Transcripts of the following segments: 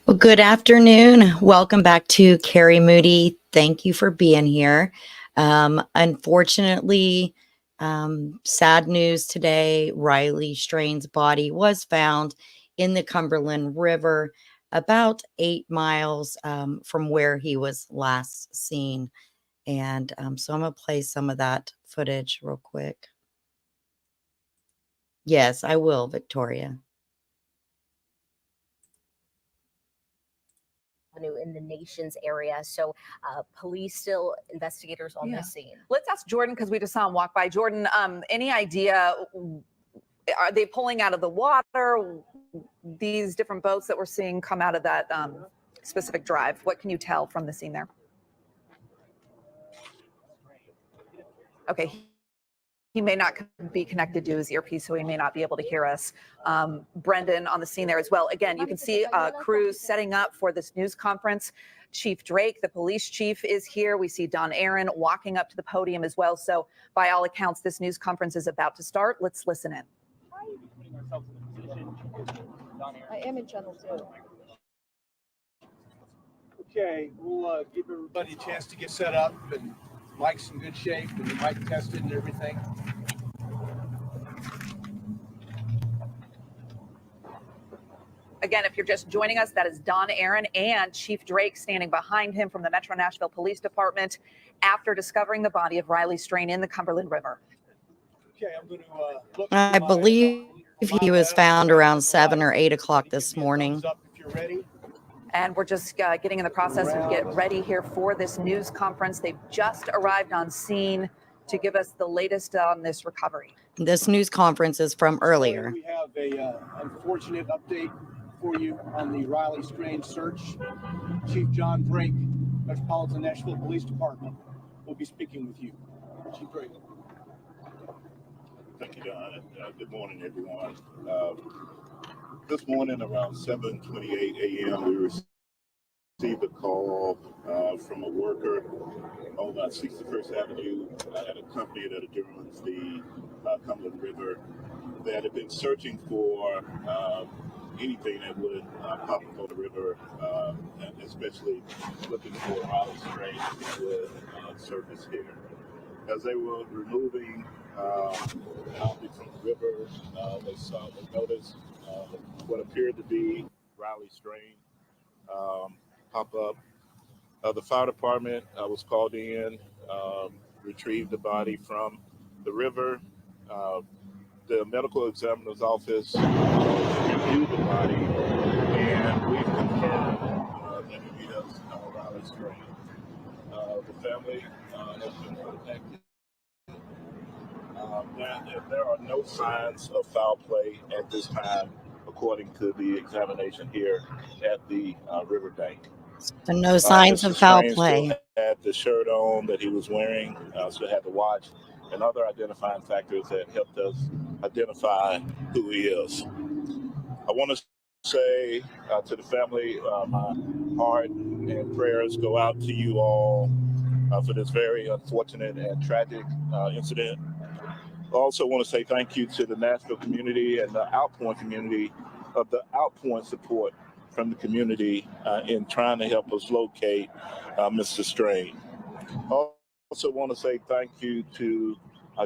Well, good afternoon. Welcome back to Carrie Moody. Thank you for being here. Unfortunately, sad news today. Riley Strain's body was found in the Cumberland River about 8 miles from where he was last seen. And so I'm going to play some of that footage real quick. Yes, I will, Victoria. In the nation's area. So investigators on this scene. Let's ask Jordan, because we just saw him walk by. Jordan, any idea, are they pulling out of the water, these different boats that we're seeing come out of that specific drive? What can you tell from the scene there? Okay. He may not be connected to his earpiece, so he may not be able to hear us. Brendan on the scene there as well. Again, you can see crews setting up for this news conference. Chief Drake, the police chief, is here. We see Don Aaron walking up to the podium as well. So by all accounts, this news conference is about to start. Let's listen in. I am in channel 2. Okay, we'll give everybody a chance to get set up, and Mike's in good shape, and the mic tested and everything. Again, if you're just joining us, that is Don Aaron and Chief Drake standing behind him from the Metro Nashville Police Department after discovering the body of Riley Strain in the Cumberland River. Okay, I'm going to look. I believe he was found around 7 or 8 o'clock this morning. Up if you're ready. And we're just getting in the process of get ready here for this news conference. They've just arrived on scene to give us the latest on this recovery. This news conference is from earlier. We have a unfortunate update for you on the Riley Strain search. Chief John Drake, Metropolitan Nashville Police Department, will be speaking with you. Chief Drake. Thank you, Don. Good morning, everyone. This morning around 7:28 a.m., we received a call from a worker on 61st Avenue at a company that adjoins the Cumberland River that had been searching for anything that would pop up on the river, and especially looking for Riley Strain that would surface here. As they were removing Riley from the river, they noticed what appeared to be Riley Strain pop up. The fire department was called in, retrieved the body from the river. The medical examiner's office reviewed the body, and we confirmed that it is Riley Strain. The family has been contacted. There are no signs of foul play at this time, according to the examination here at the riverbank. So no signs of foul play. Still had the shirt on that he was wearing, still had the watch, and other identifying factors that helped us identify who he is. I want to say to the family, my heart and prayers go out to you all for this very unfortunate and tragic incident. I also want to say thank you to the Nashville community and the Outpoint community of the Outpoint support from the community in trying to help us locate Mr. Strain. I also want to say thank you to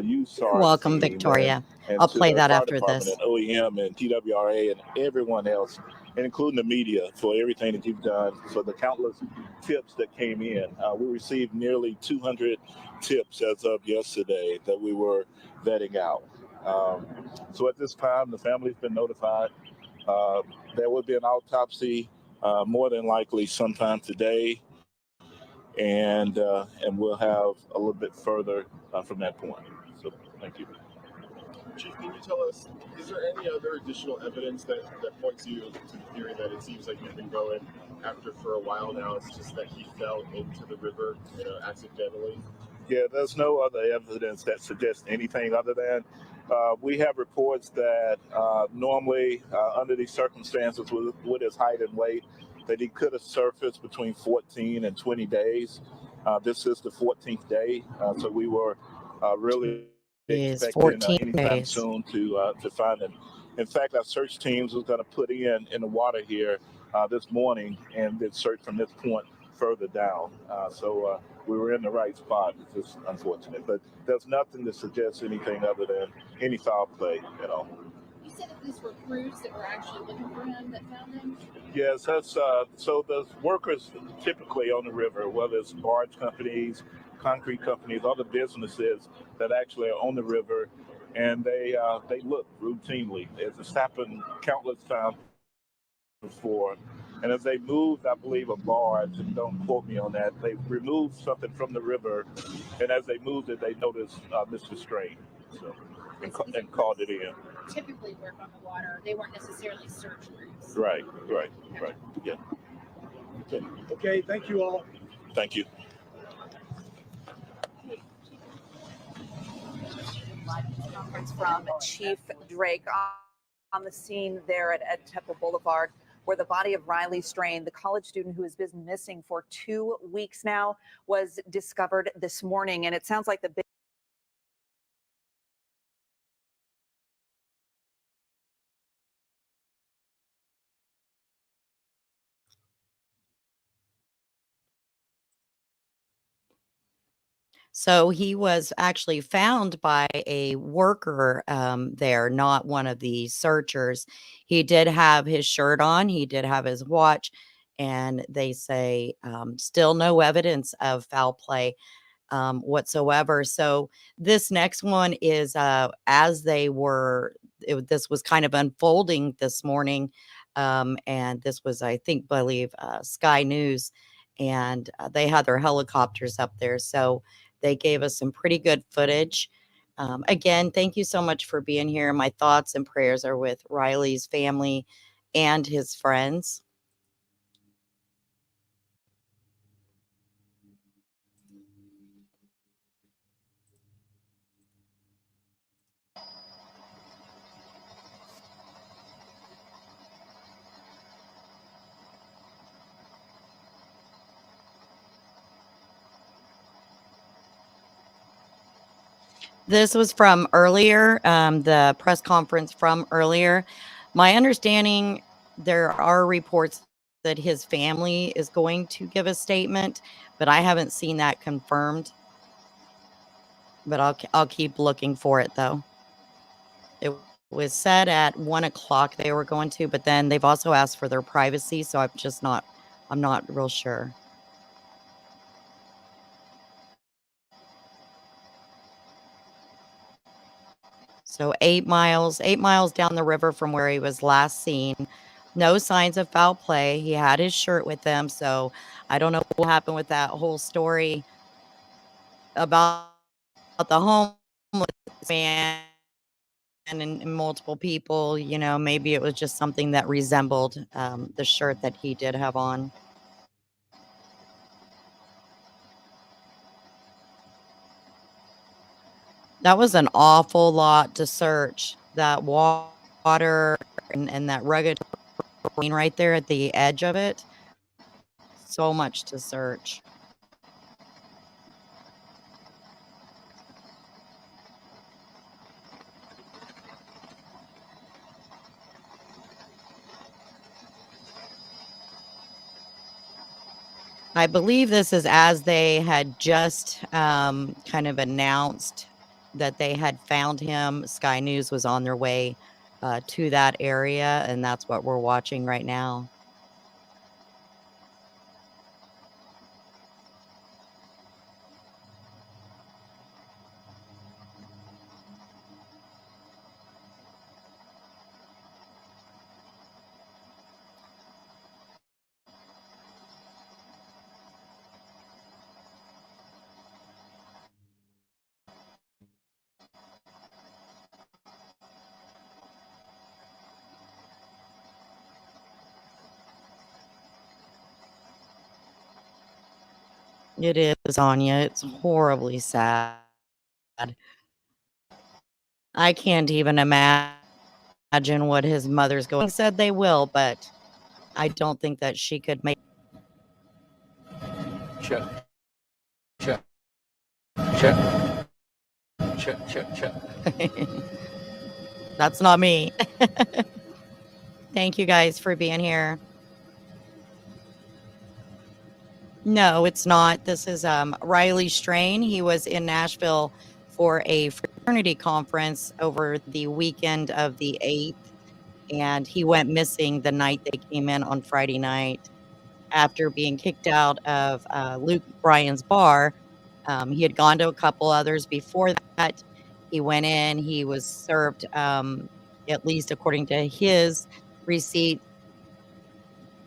you, Sergeant. Welcome, Victoria. I'll play that after this. And OEM and TWRA and everyone else, and including the media, for everything that you've done, for the countless tips that came in. We received nearly 200 tips as of yesterday that we were vetting out. So at this time, the family's been notified. There will be an autopsy more than likely sometime today, and we'll have a little bit further from that point. So thank you. Chief, can you tell us, is there any other additional evidence that points you to the theory that it seems like you've been going after for a while now? It's just that he fell into the river, accidentally? Yeah, there's no other evidence that suggests anything other than we have reports that normally under these circumstances with his height and weight, that he could have surfaced between 14 and 20 days. This is the 14th day, so we were really expecting anytime soon to find him. In fact, our search teams was going to put in the water here this morning, and did search from this point further down. So we were in the right spot. It's just unfortunate, but there's nothing to suggest anything other than any foul play at all. You said that these were crews that were actually looking for him that found him? Yes, that's so the workers typically on the river, whether it's barge companies, concrete companies, other businesses that actually are on the river, and they look routinely. It's happened countless times before. And as they moved, I believe, a barge, and don't quote me on that, they removed something from the river, and as they moved it, they noticed Mr. Strain, so and called it in. Typically work on the water. They weren't necessarily search crews. Right. Yeah. Okay, thank you all. Thank you. Conference from Chief Drake on the scene there at Ed Tepper Boulevard, where the body of Riley Strain, the college student who has been missing for 2 weeks now, was discovered this morning. And it sounds like the big So he was actually found by a worker there, not one of the searchers. He did have his shirt on, he did have his watch, and they say still no evidence of foul play whatsoever. So this next one is as they were, this was kind of unfolding this morning, and this was, I think, believe Sky News, and they had their helicopters up there. So they gave us some pretty good footage. Again, thank you so much for being here. My thoughts and prayers are with Riley's family and his friends. This was from earlier, the press conference from earlier. My understanding, there are reports that his family is going to give a statement, but I haven't seen that confirmed. But I'll keep looking for it, though. It was said at 1 o'clock they were going to, but then they've also asked for their privacy, so I'm not real sure. So 8 miles down the river from where he was last seen. No signs of foul play. He had his shirt with him, so I don't know what happened with that whole story about the homeless man and multiple people. You know, maybe it was just something that resembled the shirt that he did have on. That was an awful lot to search. That water and that rugged terrain right there at the edge of it. So much to search. I believe this is as they had just kind of announced that they had found him. Sky News was on their way to that area, and that's what we're watching right now. It is, Anya. It's horribly sad. I can't even imagine what his mother's going. He said they will, but I don't think that she could make. Check. That's not me. Thank you guys for being here. No, it's not. This is Riley Strain. He was in Nashville for a fraternity conference over the weekend of the 8th, and he went missing the night they came in on Friday night after being kicked out of Luke Bryan's bar. He had gone to a couple others before that. He went in, he was served, at least according to his receipt,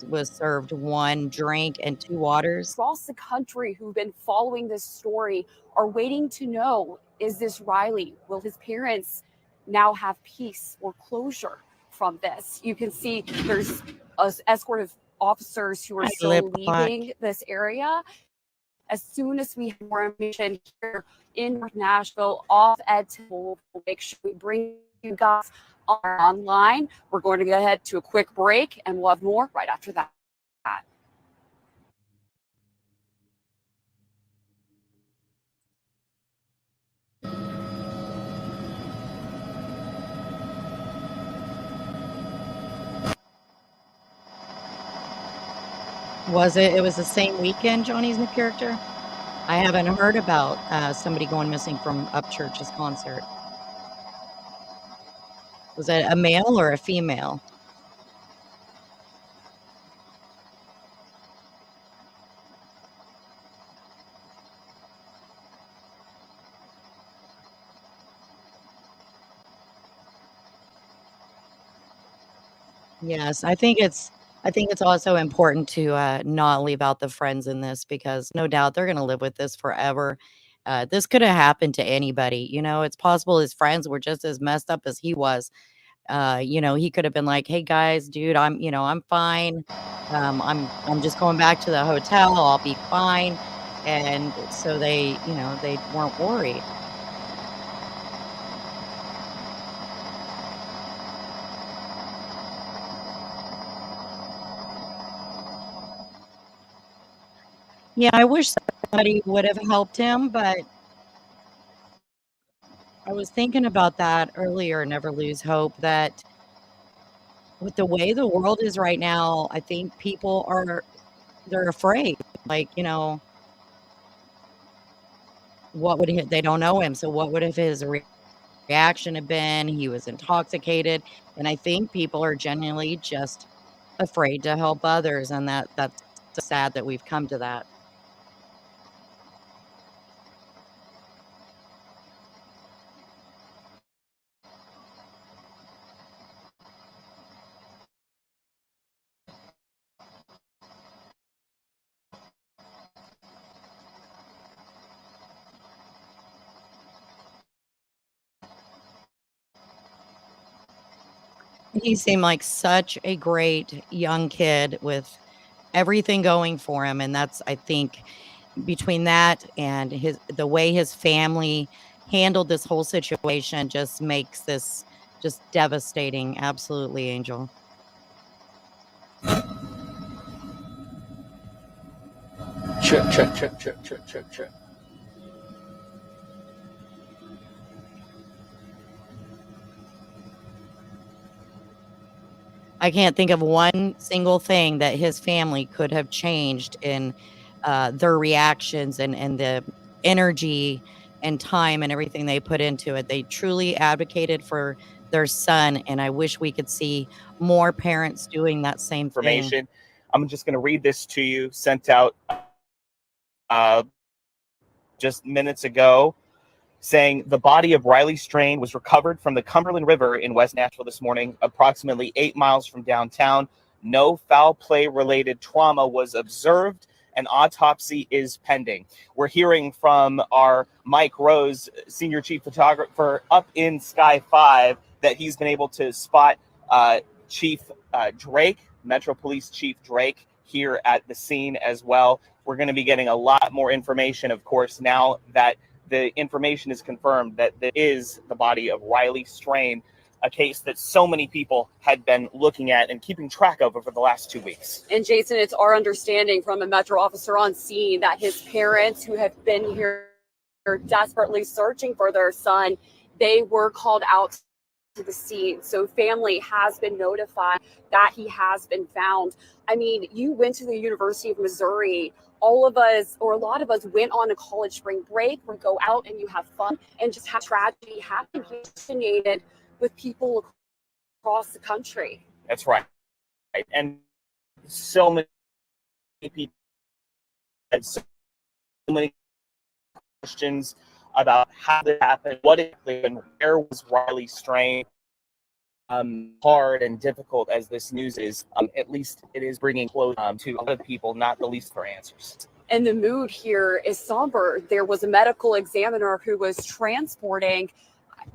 was served 1 drink and 2 waters. Across the country who've been following this story are waiting to know, is this Riley? Will his parents now have peace or closure from this? You can see there's an escort of officers who are still leaving this area. As soon as we have more information here in North Nashville, off Ed, we'll make sure we bring you guys online. We're going to go ahead to a quick break, and we'll have more right after that. Was it? It was the same weekend, Johnny's new character? I haven't heard about somebody going missing from Upchurch's concert. Was it a male or a female? Yes, I think it's also important to not leave out the friends in this because no doubt they're gonna live with this forever. This could have happened to anybody, you know, it's possible his friends were just as messed up as he was. You know, he could have been like, "Hey guys, dude, I'm fine. I'm just going back to the hotel. I'll be fine." And so they weren't worried. Yeah, I wish somebody would have helped him, but I was thinking about that earlier, never lose hope, that with the way the world is right now, I think they're afraid. Like, what would they don't know him, so what would have his reaction have been? He was intoxicated, and I think people are genuinely just afraid to help others, and that's sad that we've come to that. He seemed like such a great young kid with everything going for him, and that's I think between that and the way his family handled this whole situation just makes this just devastating. Absolutely, Angel. Check, check, check, check, check, check, check. I can't think of one single thing that his family could have changed in their reactions and the energy and time and everything they put into it. They truly advocated for their son, and I wish we could see more parents doing that same thing. Information. I'm just going to read this to you, sent out just minutes ago, saying the body of Riley Strain was recovered from the Cumberland River in West Nashville this morning, approximately 8 miles from downtown. No foul play related trauma was observed. An autopsy is pending. We're hearing from our Mike Rose, senior chief photographer up in Sky 5, that he's been able to spot Chief Drake, Metro Police Chief Drake, here at the scene as well. We're going to be getting a lot more information, of course, now that the information is confirmed that there is the body of Riley Strain, a case that so many people had been looking at and keeping track of over the last 2 weeks. And Jason, it's our understanding from a Metro officer on scene that his parents, who have been here desperately searching for their son, they were called out to the scene. So family has been notified that he has been found. I mean, you went to the University of Missouri. All of us, or a lot of us, went on a college spring break or go out and you have fun, and just have tragedy happen. He resonated with people across the country. That's right. And so many people had so many questions about how this happened, what it happened, where was Riley Strain. Hard and difficult as this news is, at least it is bringing closure to a lot of people, not the least for answers. And the mood here is somber. There was a medical examiner who was transporting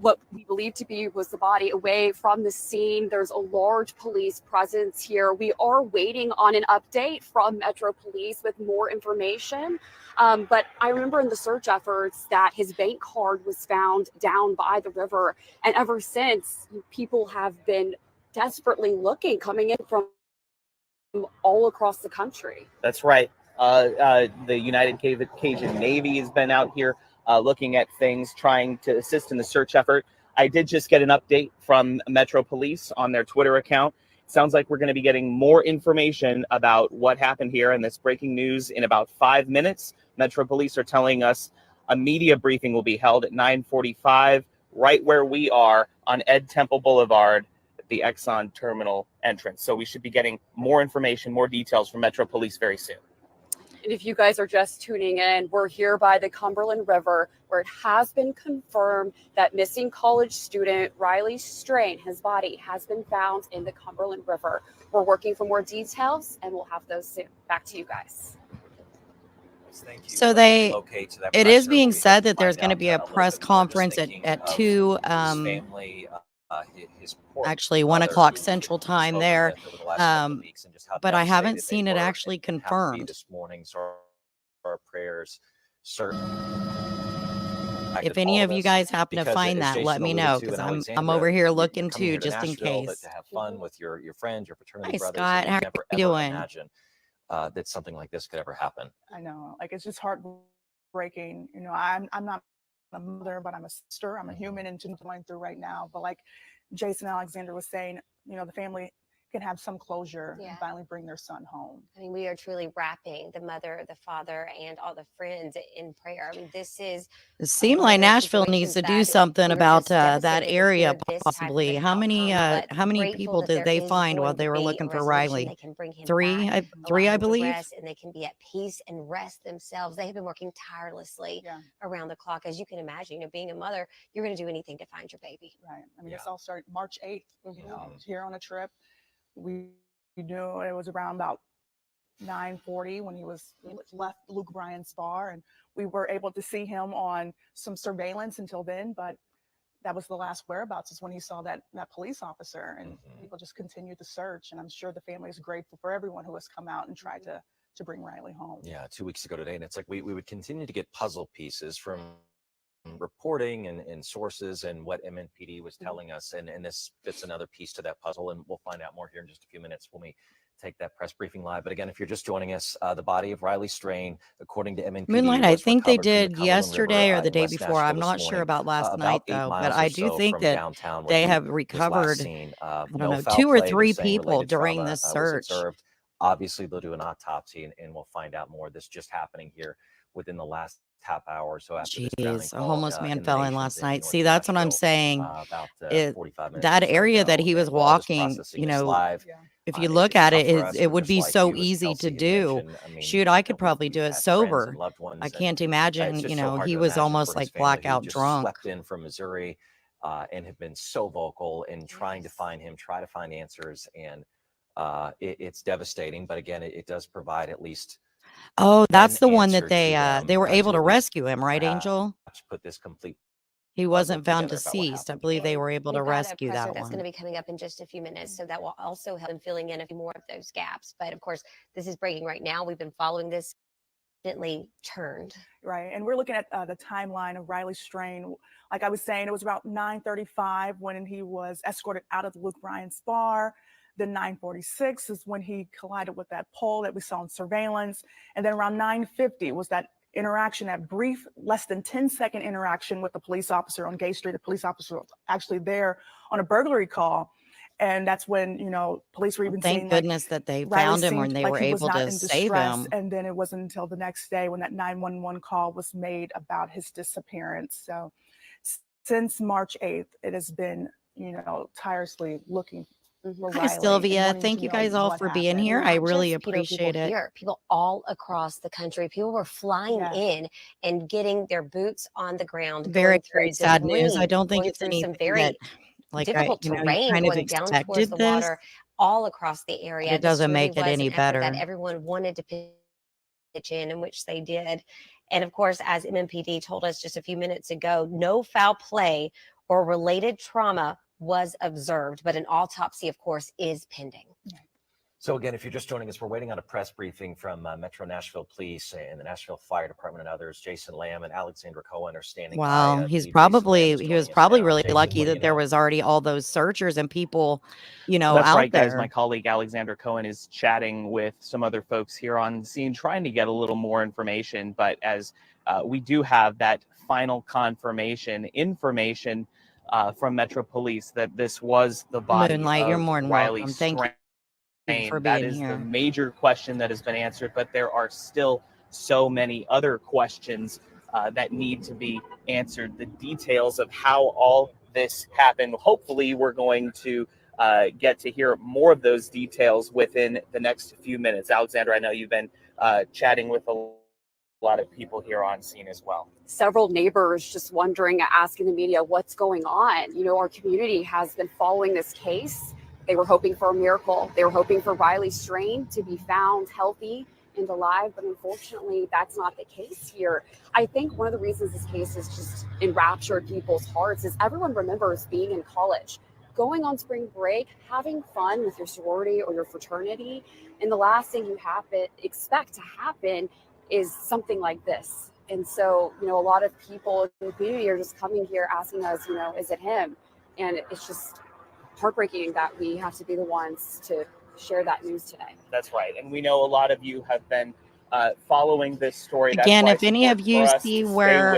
what we believe to be was the body away from the scene. There's a large police presence here. We are waiting on an update from Metro Police with more information. But I remember in the search efforts that his bank card was found down by the river. And ever since, people have been desperately looking, coming in from all across the country. That's right. The United Cajun Navy has been out here looking at things, trying to assist in the search effort. I did just get an update from Metro Police on their Twitter account. Sounds like we're going to be getting more information about what happened here in this breaking news in about 5 minutes. Metro Police are telling us a media briefing will be held at 9:45 right where we are on Ed Temple Boulevard at the Exxon Terminal entrance. So we should be getting more information, more details from Metro Police very soon. And if you guys are just tuning in, we're here by the Cumberland River, where it has been confirmed that missing college student Riley Strain, his body has been found in the Cumberland River. We're working for more details, and we'll have those soon. Back to you guys. So it is being said that there's going to be a press conference at 2, actually 1 o'clock Central Time there. But I haven't seen it actually confirmed. This morning, so our prayers certain. If any of you guys happen to find that, let me know, because I'm over here looking too, just in case. To have fun with your friends, your fraternity brothers. Scott, how are you doing? Imagine that something like this could ever happen. I know, like, it's just heartbreaking. You know, I'm not a mother, but I'm a sister. I'm a human and just going through right now. But like Jason Alexander was saying, you know, the family can have some closure and finally bring their son home. I mean, we are truly wrapping the mother, the father, and all the friends in prayer. I mean, this is. It seemed like Nashville needs to do something about that area, possibly. How many people did they find while they were looking for Riley? Three, I believe. And they can be at peace and rest themselves. They have been working tirelessly around the clock. As you can imagine, you know, being a mother, you're going to do anything to find your baby. Right. I mean, this all started March 8th, you know, here on a trip. We knew it was around about 9:40 when he left Luke Bryan's bar, and we were able to see him on some surveillance until then, but that was the last whereabouts is when he saw that police officer, and people just continued to search. And I'm sure the family is grateful for everyone who has come out and tried to bring Riley home. Yeah, 2 weeks ago today, and it's like we would continue to get puzzle pieces from reporting and sources and what MNPD was telling us, and this fits another piece to that puzzle, and we'll find out more here in just a few minutes when we take that press briefing live. But again, if you're just joining us, the body of Riley Strain, according to MNPD, Moonlight, I think they did yesterday or the day before. I'm not sure about last night though, but I do think that they have recovered, I don't know, 2 or 3 people during this search. Obviously, they'll do an autopsy, and we'll find out more. This just happening here within the last half hour. So after a homeless man fell in last night. See, that's what I'm saying. That area that he was walking, you know, if you look at it, it would be so easy to do. Shoot, I could probably do it sober. I can't imagine, you know, he was almost like blackout drunk. Slept in from Missouri and have been so vocal in trying to find him, try to find answers. And it's devastating. But again, it does provide at least. Oh, that's the one that they were able to rescue him, right, Angel? Put this complete. He wasn't found deceased. I believe they were able to rescue that one. That's going to be coming up in just a few minutes, so that will also help in filling in a few more of those gaps. But of course, this is breaking right now. We've been following this. Turned right, and we're looking at the timeline of Riley Strain. Like I was saying, it was about 9:35 when he was escorted out of the Luke Bryan's bar. Then 9:46 is when he collided with that pole that we saw in surveillance. And then around 9:50 was that interaction, that brief, less than 10-second interaction with the police officer on Gay Street. The police officer was actually there on a burglary call. And that's when, police were even saying, Thank goodness that they Riley found him when seemed they like were he was able not to in save distress. him. And then it wasn't until the next day when that 911 call was made about his disappearance. So since March 8th, it has been, tirelessly looking for Hi, Riley Sylvia. and wanting Thank to you know guys all what for being happened. here. And I not really just, people appreciate it. here, people all across the country. People were flying Yes. in and getting their boots on the ground, Very, going through very sad news. I debris, don't think going it's through some anything that, very difficult you terrain, kind of going down towards expected the this, water all across the but area. it This doesn't really make it was any an effort that better. everyone wanted to pitch in which they did. And of course, as MMPD told us just a few minutes ago, no foul play or related trauma was observed, but an autopsy, of course, is pending. So again, if you're just joining us, we're waiting on a press briefing from Metro Nashville Police and the Nashville Fire Department and others. Jason Lamb and Alexandra Cohen are standing by. Wow, I he was believe Jason Lamb is probably joining us really now. Jason, lucky what do that you there know? was already all those searchers and people, That's out right, guys. My there. colleague Alexander Cohen is chatting with some other folks here on scene, trying to get a little more information. But as we do have that final information from Metro Police that this was the body Moonlight, you're of more than Riley welcome. Thank you for That being is the here. major question that has been answered, but there are still so many other questions that need to be answered. The details of how all this happened. Hopefully, we're going to get to hear more of those details within the next few minutes. Alexander, I know you've been chatting with a lot of people here on scene as well. Several neighbors just wondering, asking the media what's going on. Our community has been following this case. They were hoping for a miracle. They were hoping for Riley Strain to be found healthy and alive, but unfortunately, that's not the case here. I think one of the reasons this case has just enraptured people's hearts is everyone remembers being in college, going on spring break, having fun with your sorority or your fraternity, and the last thing you expect to happen is something like this. And so, a lot of people in the community are just coming here asking us, is it him? And it's just heartbreaking that we have to be the ones to share that news today. That's right. And we know a lot of you have been following this story. Again, That's if any of you see where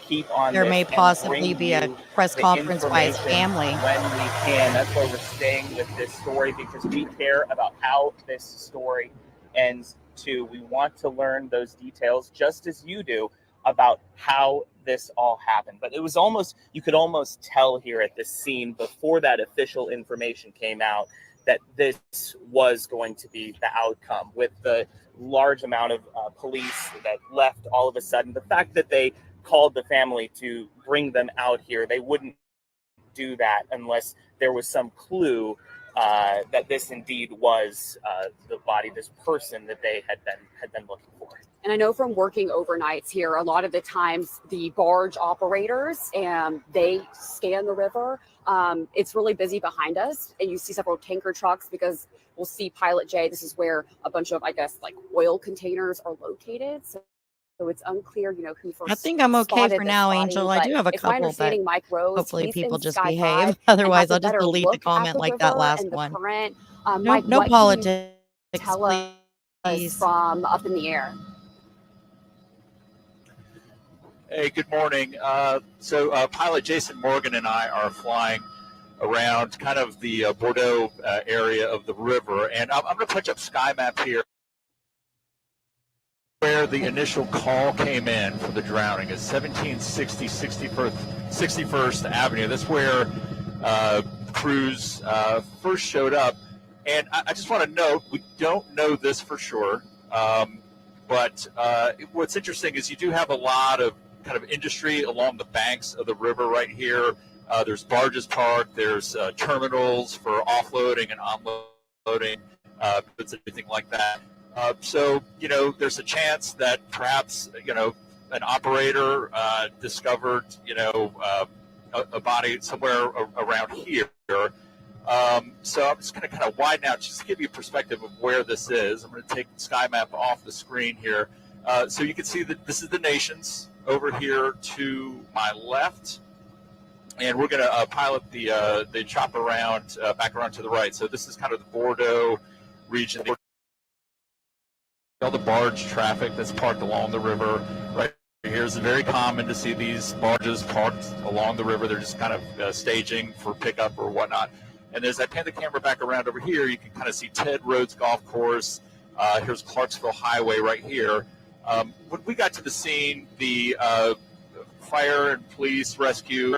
keep on there this may and possibly bring be a you press the conference by his information family, when we can. That's why we're staying with this story, because we care about how this story ends too. We want to learn those details just as you do about how this all happened. But it was you could almost tell here at this scene before that official information came out that this was going to be the outcome, with the large amount of police that left all of a sudden. The fact that they called the family to bring them out here, they wouldn't do that unless there was some clue that this indeed was the body, this person that they had been looking for. And I know from working overnights here, a lot of the times the barge operators, they scan the river. It's really busy behind us, and you see several tanker trucks because we'll see Pilot J. This is where a bunch of, oil containers are located. So it's unclear, who first. I think I'm okay spotted for this now, body, Angel. I but do have a it's my couple, but understanding Mike Rose, hopefully he's people in just Sky behave. 5 and Otherwise, has a I'll just better delete the look at comment like that river last and the one. current. No, Mike, no what can you politics, tell us please. from up in the air? Hey, good morning. So pilot Jason Morgan and I are flying around kind of the Bordeaux area of the river, and I'm going to punch up Sky Map here. Where the initial call came in for the drowning is 1760 61st Avenue. That's where crews first showed up. And I just want to note, we don't know this for sure, but what's interesting is you do have a lot of kind of industry along the banks of the river right here. There's barges parked, there's terminals for offloading and onloading goods and everything like that. So, there's a chance that perhaps, an operator discovered, a body somewhere around here. So I'm just going to kind of widen out just to give you a perspective of where this is. I'm going to take Sky Map off the screen here. So you can see that this is the Nations over here to my left. And we're going to pilot the chopper around, back around to the right. So this is kind of the Bordeaux region. all the barge traffic that's parked along the river. Right here is very common to see these barges parked along the river. They're just kind of staging for pickup or whatnot. And as I pan the camera back around over here, you can kind of see Ted Rhodes Golf Course. Here's Clarksville Highway right here. When we got to the scene, the fire and police rescue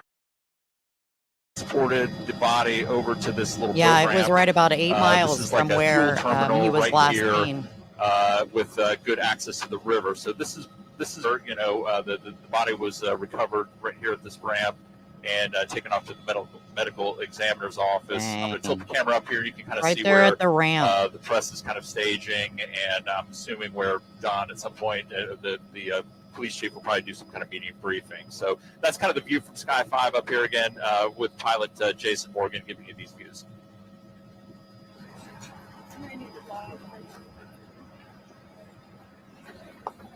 transported the body over to this little boat Yeah, it was ramp. right about 8 This miles is like from a where fuel terminal he was right last here, seen. with good access to the river. So this is the body was recovered right here at this ramp and taken off to the medical examiner's office. I'm going to tilt the camera up here. You can kind of Right see there where at the ramp. the press is kind of staging, and I'm assuming where Don at some point the police chief will probably do some kind of media briefing. So that's kind of the view from Sky 5 up here again with pilot Jason Morgan giving you these views.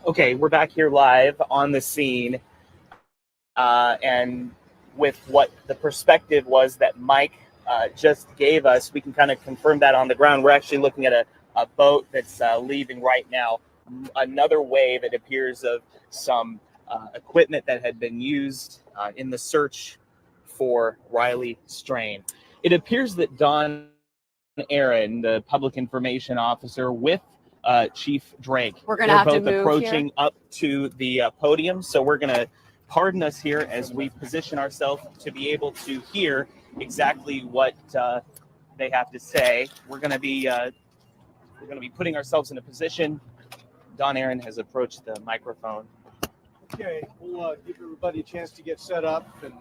Okay, we're back here live on the scene, and with what the perspective was that Mike just gave us, we can kind of confirm that on the ground. We're actually looking at a boat that's leaving right now. Another wave, it appears, of some equipment that had been used in the search for Riley Strain. It appears that Don Aaron, the public information officer, with Chief Drake, We're gonna have to both move approaching here. up to the podium. So we're going to pardon us here as we position ourselves to be able to hear exactly what they have to say. We're going to be putting ourselves in a position. Don Aaron has approached the microphone. Okay, we'll give everybody a chance to get set up, and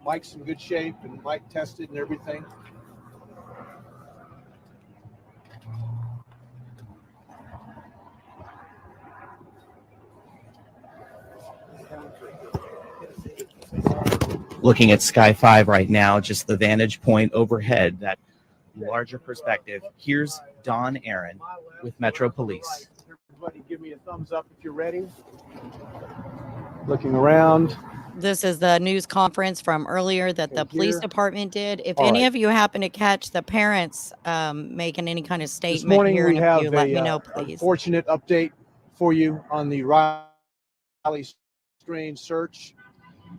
Mike's in good shape, and Mike tested and everything. Looking at Sky 5 right now, just the vantage point overhead, that larger perspective. Here's Don Aaron with Metro Police. Everybody give me a thumbs up if you're ready. Looking around. This is the news conference from earlier that the police here. department did. If All any right. of you happen to catch the parents making any kind of This statement morning here, we and if have you let me a know, please. unfortunate update for you on the Riley Strain search.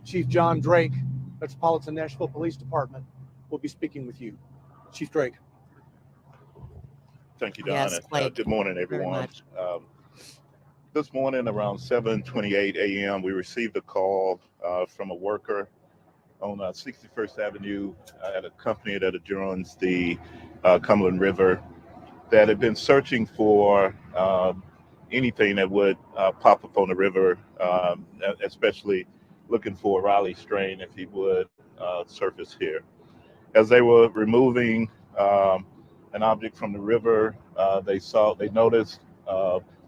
Chief John Drake, Metropolitan Nashville Police Department, will be speaking with you. Chief Drake. Thank you, Don. Yes, And, Blake, good morning, very everyone. much. This morning around 7:28 a.m., we received a call from a worker on 61st Avenue at a company that adjoins the Cumberland River that had been searching for anything that would pop up on the river, especially looking for Riley Strain if he would surface here. As they were removing an object from the river, they noticed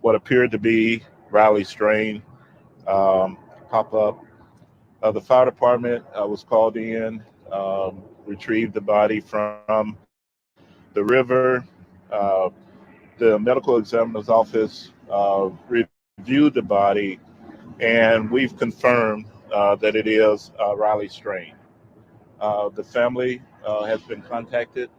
what appeared to be Riley Strain pop up. The fire department was called in, retrieved the body from the river. The medical examiner's office reviewed the body, and we've confirmed that it is Riley Strain. The family has been contacted.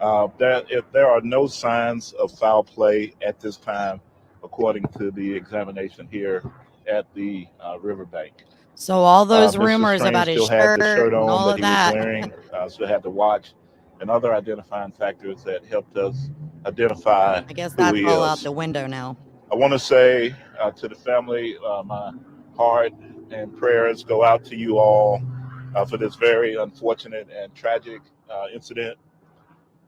If there are no signs of foul play at this time, according to the examination here at the riverbank. So all those Mr. rumors Strain about his still had the shirt shirt and on all that of he that. was wearing, still had the watch, and other identifying factors that helped us identify I guess who that's he all out is. the window now. I want to say to the family, my heart and prayers go out to you all for this very unfortunate and tragic incident.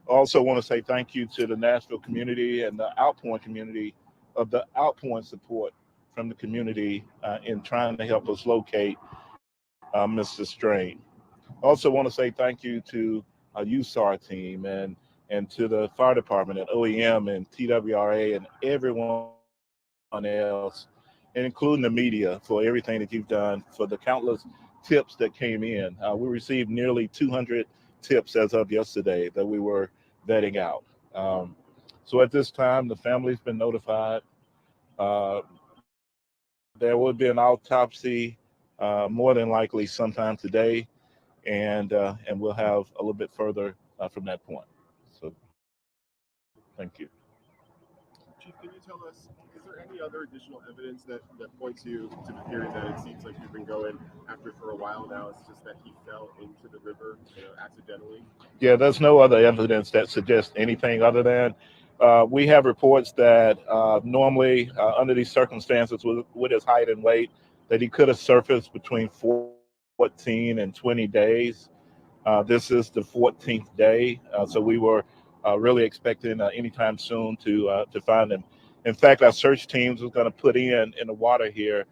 I also want to say thank you to the Nashville community and the Outpouring community of the outpouring support from the community in trying to help us locate Mr. Strain. I also want to say thank you to our USAR team and to the fire department and OEM and TWRA and everyone else, and including the media, for everything that you've done, for the countless tips that came in. We received nearly 200 tips as of yesterday that we were vetting out. So at this time, the family's been notified. There will be an autopsy more than likely sometime today, and we'll have a little bit further from that point. So thank you. Chief, can you tell us, is there any other additional evidence that points you to the theory that it seems like you've been going after for a while now? It's just that he fell into the river, accidentally? Yeah, there's no other evidence that suggests anything other than we have reports that normally under these circumstances with his height and weight, that he could have surfaced between 14 and 20 days. This is the 14th day, so we were really expecting anytime soon to find him. In fact, our search teams was going to put in the water here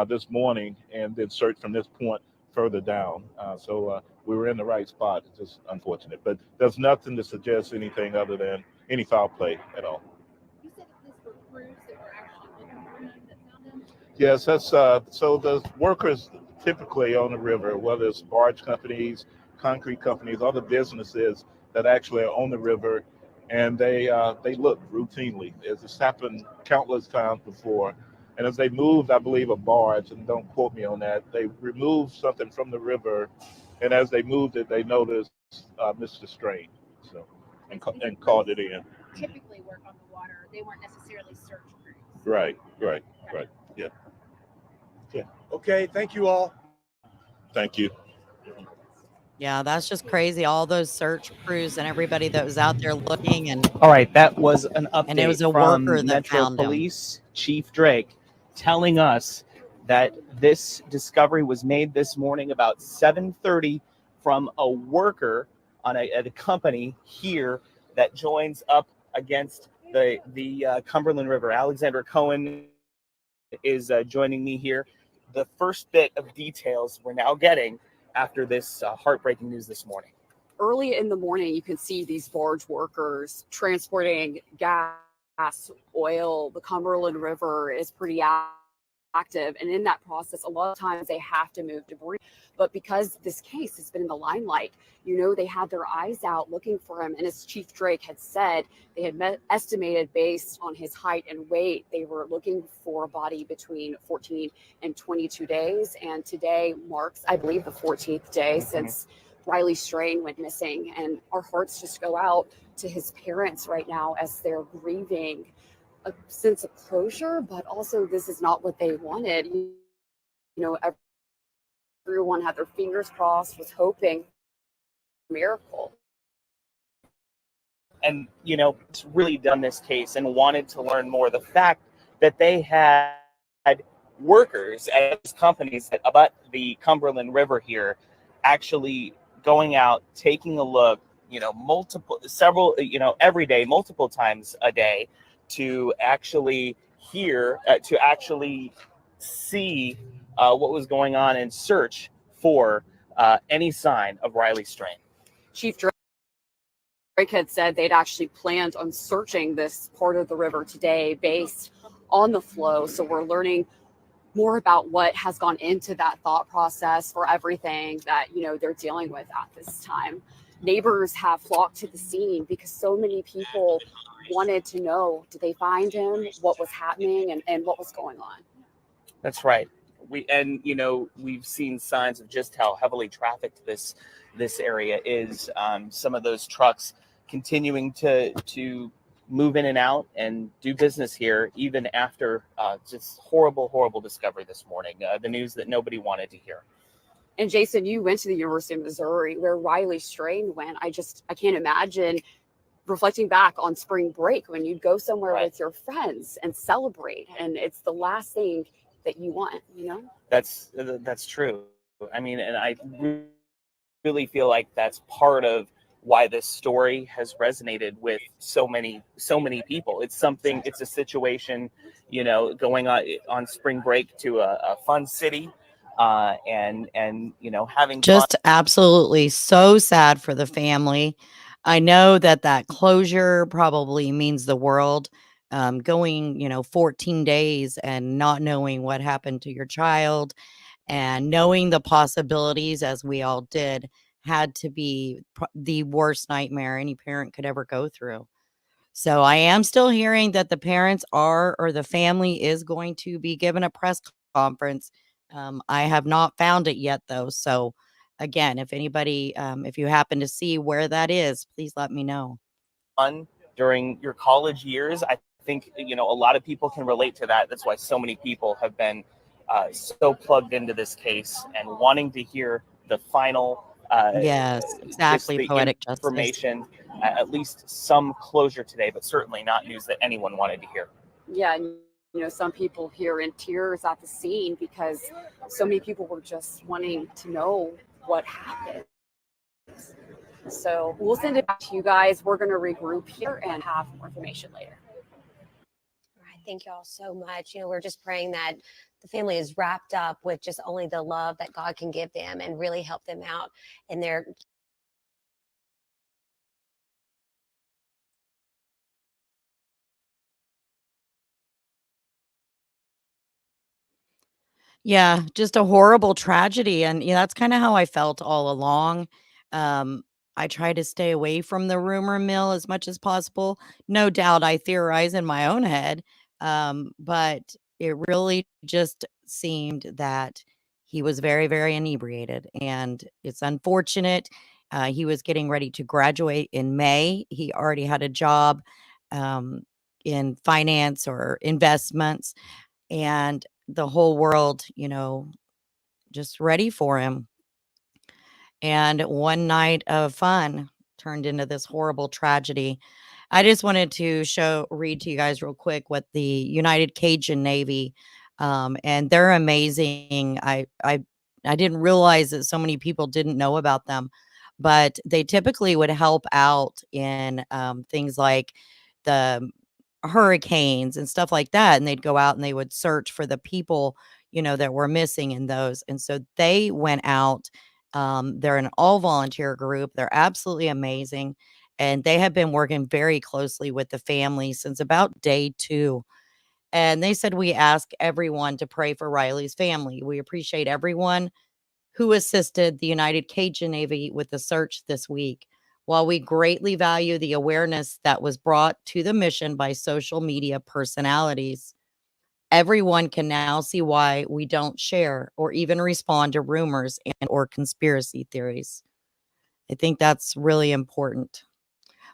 this morning and then search from this point further down. So we were in the right spot. It's just unfortunate, but there's nothing to suggest anything other than any foul play at all. You said that this were crews that were actually looking for him that found him? Yes, that's so the workers typically on the river, whether it's barge companies, concrete companies, other businesses that actually are on the river, and they look routinely. It's happened countless times before. And as they moved, I believe, a barge, and don't quote me on that, they removed something from the river, and as they moved it, they noticed Mr. Strain, so and called it in. Typically work on the water. They weren't necessarily search crews. Right. Yeah. Okay, thank you all. Thank you. Yeah, that's just crazy. All those search crews and everybody that was out there looking, and All right, that was an update and it was a from worker that Metro found him. Police Chief Drake telling us that this discovery was made this morning about 7:30 from a worker at a company here that joins up against the Cumberland River. Alexander Cohen is joining me here. The first bit of details we're now getting after this heartbreaking news this morning. Early in the morning, you can see these barge workers transporting gas, oil. The Cumberland River is pretty active, and in that process, a lot of times they have to move debris. But because this case has been in the limelight, they had their eyes out looking for him. And as Chief Drake had said, they had estimated based on his height and weight, they were looking for a body between 14 and 22 days. And today marks, I believe, the 14th day since Riley Strain went missing. And our hearts just go out to his parents right now as they're grieving a sense of closure, but also this is not what they wanted. Everyone had their fingers crossed, was hoping for a miracle. And, it's really done this case and wanted to learn more. The fact that they had workers at these companies that abut the Cumberland River here actually going out, taking a look, every day, multiple times a day, to actually see what was going on and search for any sign of Riley Strain. Chief Drake had said they'd actually planned on searching this part of the river today based on the flow. So we're learning more about what has gone into that thought process for everything that, they're dealing with at this time. Neighbors have flocked to the scene because so many people wanted to know, did they find him, what was happening, and what was going on. That's right. We've seen signs of just how heavily trafficked this area is. Some of those trucks continuing to move in and out and do business here, even after just horrible discovery this morning. The news that nobody wanted to hear. And Jason, you went to the University of Missouri where Riley Strain went. I can't imagine reflecting back on spring break when you'd go somewhere with your friends and celebrate, and it's the last thing that you want, That's true. I mean, and I really feel like that's part of why this story has resonated with so many people. It's a situation, going on spring break to a fun city, and having just fun. Absolutely so sad for the family. I know that closure probably means the world. Going 14 days and not knowing what happened to your child and knowing the possibilities, as we all did, had to be the worst nightmare any parent could ever go through. So I am still hearing that the parents or the family is going to be given a press conference. I have not found it yet, though. So again, if anybody, if you happen to see where that is, please let me know. Fun during your college years. I think, a lot of people can relate to that. That's why so many people have been so plugged into this case and wanting to hear the final, Yes, just exactly. the Poetic justice. information, at least some closure today, but certainly not news that anyone wanted to hear. Yeah, and some people here in tears at the scene because so many people were just wanting to know what happened. So we'll send it back to you guys. We're going to regroup here and have more information later. All right, thank you all so much. We're just praying that the family is wrapped up with just only the love that God can give them and really help them out in their Yeah, just a horrible tragedy, and, that's kinda how I felt all along. Um, I try to stay away from the rumor mill as much as possible. No doubt I theorize in my own head, but it really just seemed that he was very, very inebriated, and it's unfortunate. He was getting ready to graduate in May. He already had a job, um, in finance or investments, and the whole world, just ready for him. And one night of fun turned into this horrible tragedy. I just wanted to read to you guys real quick what the United Cajun Navy, and they're amazing. I didn't realize that so many people didn't know about them, but they typically would help out in things like the hurricanes and stuff like that. And they'd go out and they would search for the people, that were missing in those. And so they went out. They're an all volunteer group. They're absolutely amazing. And they have been working very closely with the family since about day 2. And they said, we ask everyone to pray for Riley's family. We appreciate everyone who assisted the United Cajun Navy with the search this week. While we greatly value the awareness that was brought to the mission by social media personalities, everyone can now see why we don't share or even respond to rumors and or conspiracy theories. I think that's really important.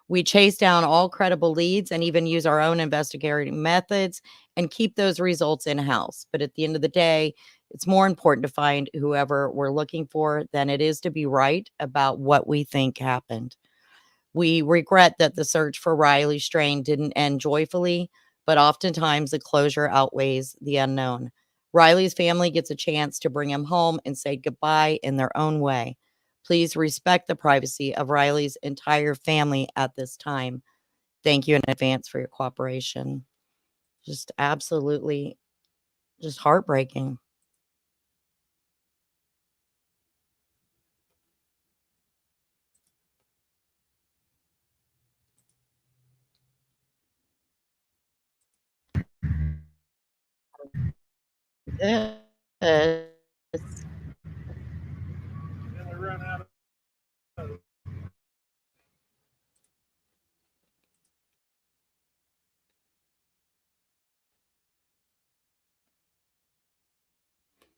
We chase down all credible leads and even use our own investigating methods and keep those results in-house. But at the end of the day, it's more important to find whoever we're looking for than it is to be right about what we think happened. We regret that the search for Riley Strain didn't end joyfully, but oftentimes the closure outweighs the unknown. Riley's family gets a chance to bring him home and say goodbye in their own way. Please respect the privacy of Riley's entire family at this time. Thank you in advance for your cooperation. Just absolutely just heartbreaking. Yes.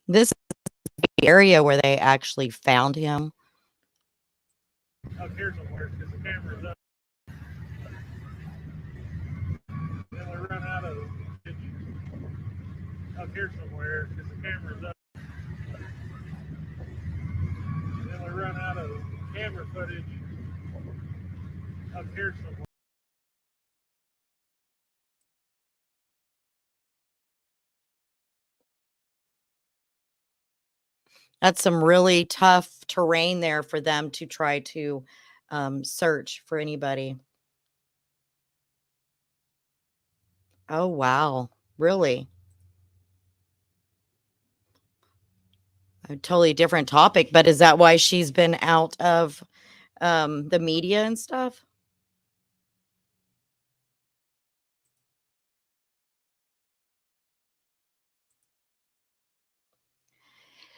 This is the area where they actually found him. Up here somewhere because the camera's up. Then we run out of up here somewhere because the camera's up. Then we run out of camera footage up here somewhere. That's some really tough terrain there for them to try to search for anybody. Oh, wow. Really? A totally different topic, but is that why she's been out of the media and stuff?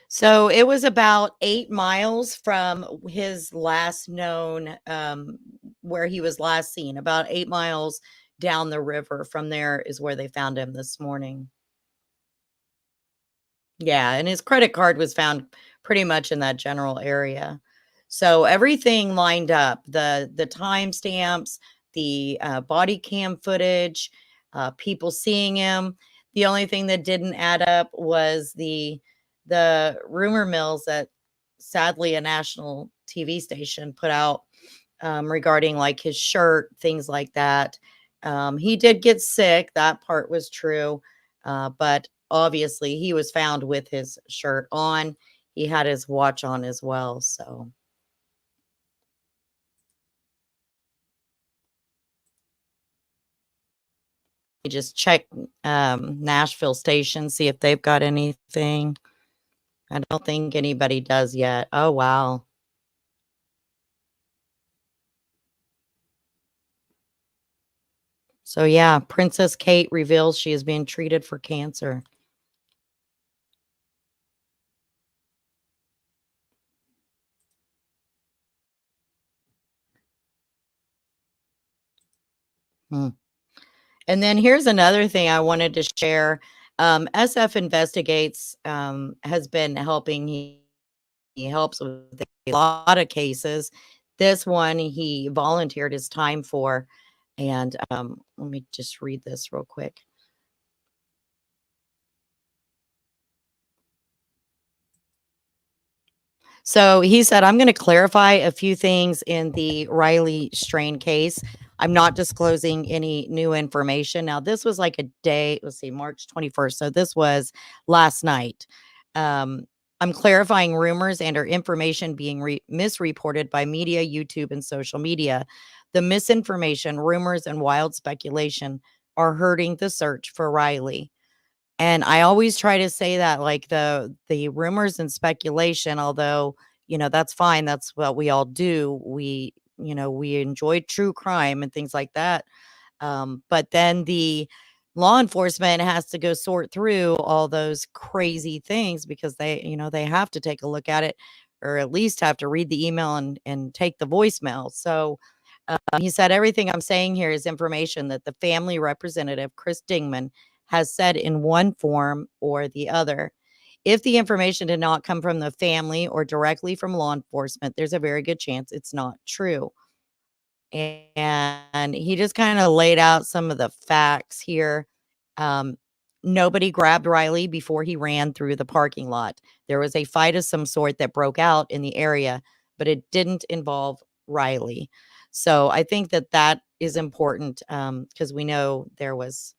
So it was about 8 miles from his last known, where he was last seen, about 8 miles down the river. From there is where they found him this morning. Yeah, and his credit card was found pretty much in that general area. So everything lined up, the timestamps, the body cam footage, people seeing him. The only thing that didn't add up was the rumor mills that sadly a national TV station put out regarding like his shirt, things like that. He did get sick. That part was true. But obviously he was found with his shirt on. He had his watch on as well. So you just check Nashville station, see if they've got anything. I don't think anybody does yet. Oh, wow. So yeah, Princess Kate reveals she is being treated for cancer. Hmm. And then here's another thing I wanted to share. SF Investigates has been helping. He helps with a lot of cases. This one he volunteered his time for. And let me just read this real quick. So he said, I'm going to clarify a few things in the Riley Strain case. I'm not disclosing any new information. Now, this was like a day, let's see, March 21st. So this was last night. I'm clarifying rumors and or information being misreported by media, YouTube, and social media. The misinformation, rumors, and wild speculation are hurting the search for Riley. And I always try to say that, like, the rumors and speculation, although, that's fine. That's what we all do. We enjoy true crime and things like that. But then the law enforcement has to go sort through all those crazy things because they have to take a look at it, or at least have to read the email and take the voicemail. So he said, everything I'm saying here is information that the family representative, Chris Dingman, has said in one form or the other. If the information did not come from the family or directly from law enforcement, there's a very good chance it's not true. And he just kind of laid out some of the facts here. Nobody grabbed Riley before he ran through the parking lot. There was a fight of some sort that broke out in the area, but it didn't involve Riley. So I think that is important because we know there was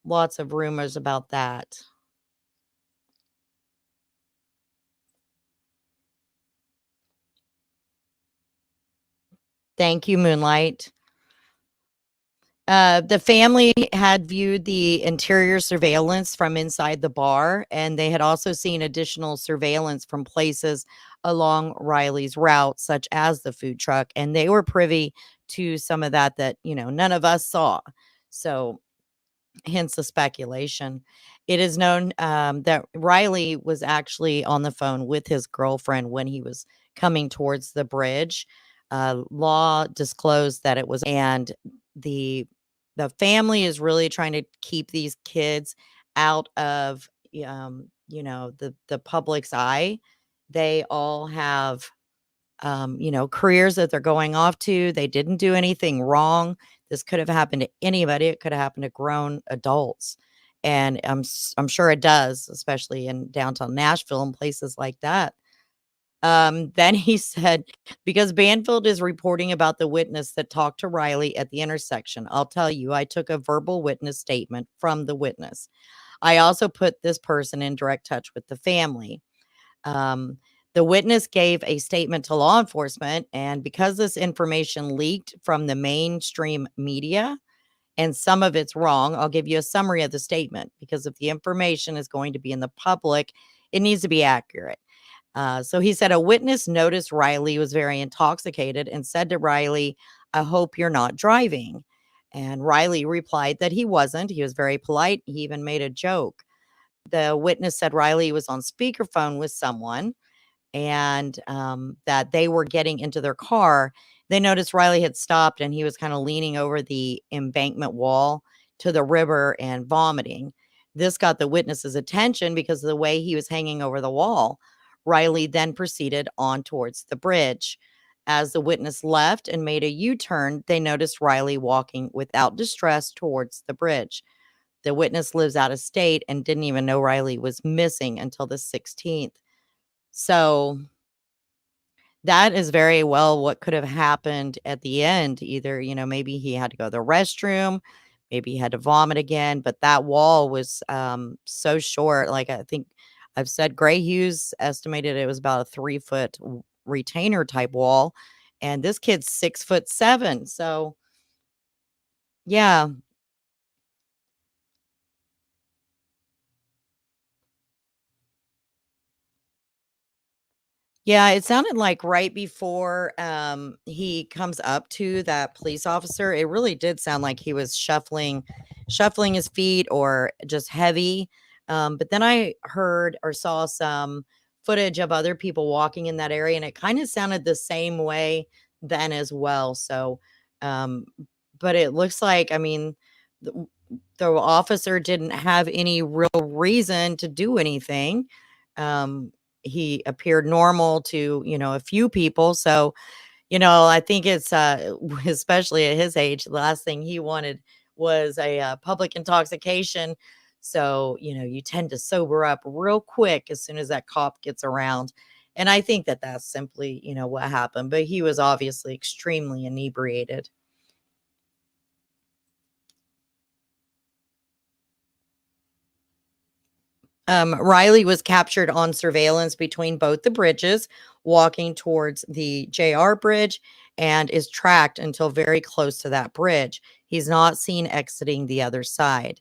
lots of rumors about that. Thank you, Moonlight. The family had viewed the interior surveillance from inside the bar, and they had also seen additional surveillance from places along Riley's route, such as the food truck, and they were privy to some of that none of us saw. So hence the speculation. It is known that Riley was actually on the phone with his girlfriend when he was coming towards the bridge. Law disclosed that it was, and the family is really trying to keep these kids out of the public's eye. They all have careers that they're going off to. They didn't do anything wrong. This could have happened to anybody. It could have happened to grown adults. And I'm sure it does, especially in downtown Nashville and places like that. Then he said, because Banfield is reporting about the witness that talked to Riley at the intersection, I'll tell you, I took a verbal witness statement from the witness. I also put this person in direct touch with the family. The witness gave a statement to law enforcement, and because this information leaked from the mainstream media, and some of it's wrong, I'll give you a summary of the statement, because if the information is going to be in the public, it needs to be accurate. So he said, a witness noticed Riley was very intoxicated and said to Riley, I hope you're not driving. And Riley replied that he wasn't. He was very polite. He even made a joke. The witness said Riley was on speakerphone with someone, and that they were getting into their car. They noticed Riley had stopped and he was kind of leaning over the embankment wall to the river and vomiting. This got the witness's attention because of the way he was hanging over the wall. Riley then proceeded on towards the bridge. As the witness left and made a U-turn, they noticed Riley walking without distress towards the bridge. The witness lives out of state and didn't even know Riley was missing until the 16th. So that is very well what could have happened at the end. Either, maybe he had to go to the restroom, maybe he had to vomit again, but that wall was so short. Like, I think I've said Gray Hughes estimated it was about a 3-foot retainer type wall, and this kid's 6'7". So yeah. Yeah, it sounded like right before he comes up to that police officer, it really did sound like he was shuffling his feet or just heavy. But then I heard or saw some footage of other people walking in that area, and it kind of sounded the same way then as well. So, um, but it looks like, I mean, the officer didn't have any real reason to do anything. Um, he appeared normal to, a few people. So, I think it's, especially at his age, the last thing he wanted was a public intoxication. So, you tend to sober up real quick as soon as that cop gets around. And I think that that's simply, what happened. But he was obviously extremely inebriated. Riley was captured on surveillance between both the bridges, walking towards the JR bridge, and is tracked until very close to that bridge. He's not seen exiting the other side.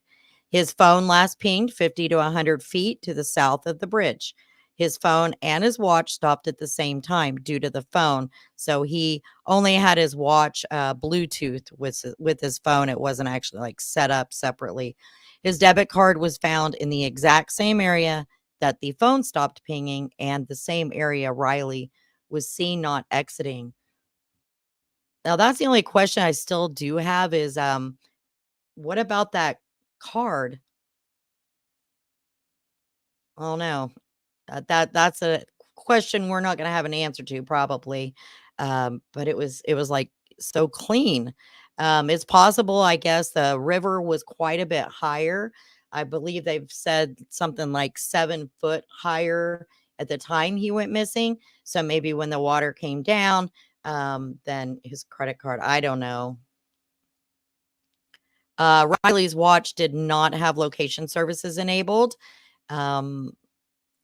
His phone last pinged 50 to 100 feet to the south of the bridge. His phone and his watch stopped at the same time due to the phone. So he only had his watch Bluetooth with his phone. It wasn't actually like set up separately. His debit card was found in the exact same area that the phone stopped pinging and the same area Riley was seen not exiting. Now, that's the only question I still do have is, what about that card? Oh no, that's a question we're not going to have an answer to probably. But it was like so clean. It's possible, I guess, the river was quite a bit higher. I believe they've said something like 7 foot higher at the time he went missing. So maybe when the water came down, then his credit card, I don't know. Riley's watch did not have location services enabled. Um,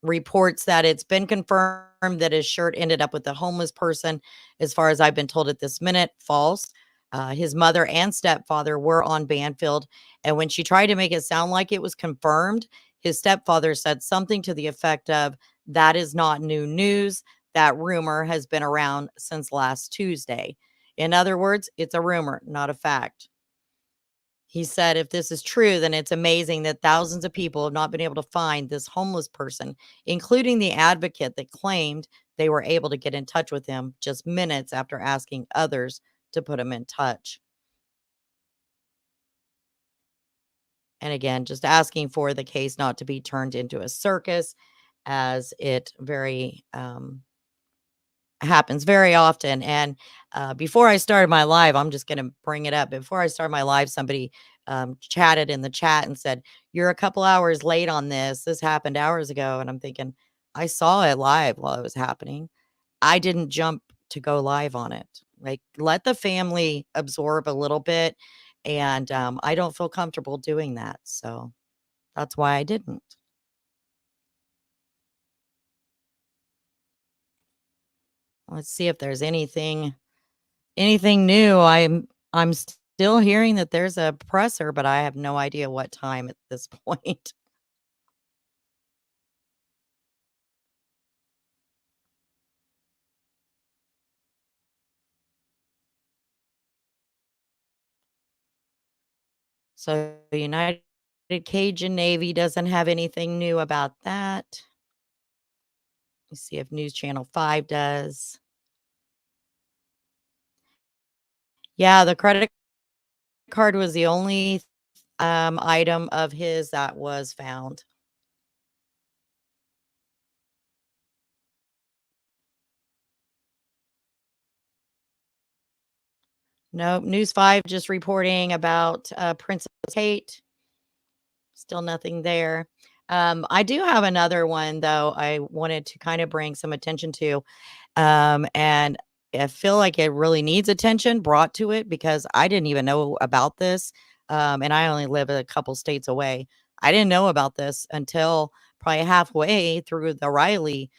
Reports that it's been confirmed that his shirt ended up with a homeless person. As far as I've been told at this minute, false. His mother and stepfather were on Banfield, and when she tried to make it sound like it was confirmed, his stepfather said something to the effect of, "That is not new news. That rumor has been around since last Tuesday." In other words, it's a rumor, not a fact. He said, if this is true, then it's amazing that thousands of people have not been able to find this homeless person, including the advocate that claimed they were able to get in touch with him just minutes after asking others to put him in touch. And again, just asking for the case not to be turned into a circus, as it very happens very often. And before I started my live, I'm just going to bring it up. Before I started my live, somebody chatted in the chat and said, "You're a couple hours late on this. This happened hours ago." And I'm thinking, I saw it live while it was happening. I didn't jump to go live on it. Like, let the family absorb a little bit. And I don't feel comfortable doing that. So that's why I didn't. Let's see if there's anything new. I'm still hearing that there's a presser, but I have no idea what time at this point. So the United Cajun Navy doesn't have anything new about that. Let's see if News Channel 5 does. Yeah, the credit card was the only item of his that was found. Nope. News 5 just reporting about Princess Kate. Still nothing there. I do have another one, though, I wanted to kind of bring some attention to. And I feel like it really needs attention brought to it because I didn't even know about this. And I only live a couple states away. I didn't know about this until probably halfway through the Riley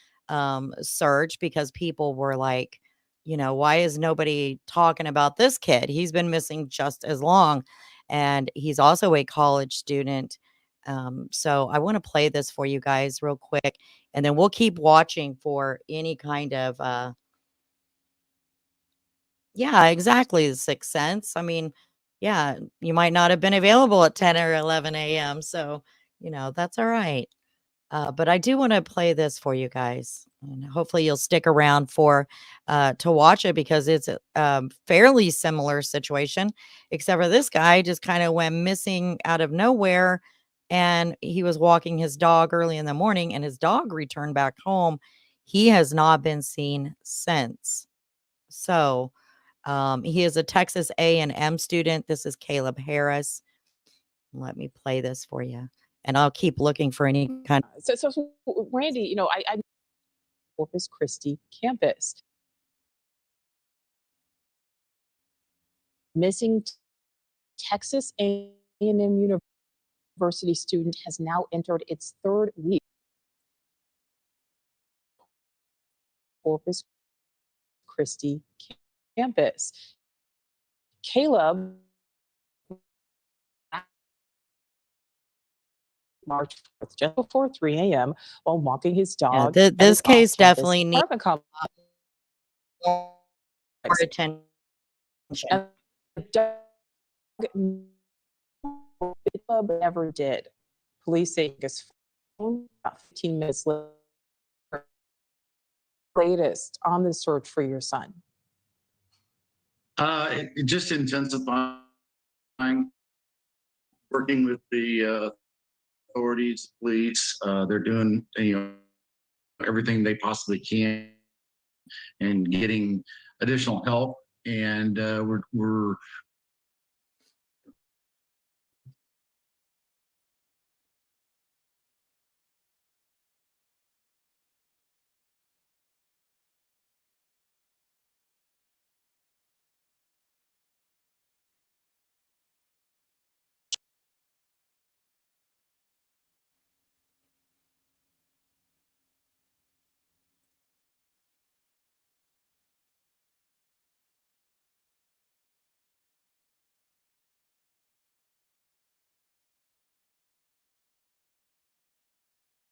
search because people were like, why is nobody talking about this kid? He's been missing just as long. And he's also a college student. So I want to play this for you guys real quick, and then we'll keep watching for any kind of yeah, exactly, the sixth sense. I mean, yeah, you might not have been available at 10 or 11 a.m. So, that's all right. But I do want to play this for you guys, and hopefully you'll stick around for to watch it because it's a fairly similar situation, except for this guy just kind of went missing out of nowhere, and he was walking his dog early in the morning, and his dog returned back home. He has not been seen since. So he is a Texas A&M student. This is Caleb Harris. Let me play this for you, and I'll keep looking for any kind of So Randy, I Corpus Christi campus. Missing Texas A&M University student has now entered its third week. Corpus Christi campus. Caleb March 4th, just before 3 a.m. while walking his yeah, dog. at this his case off-campus definitely needs apartment complex. more attention. And the dog never did. Police say his phone about 15 minutes later. Latest on the search for your son. It just intensifying, working with the authorities, police. They're doing everything they possibly can and getting additional help. And we're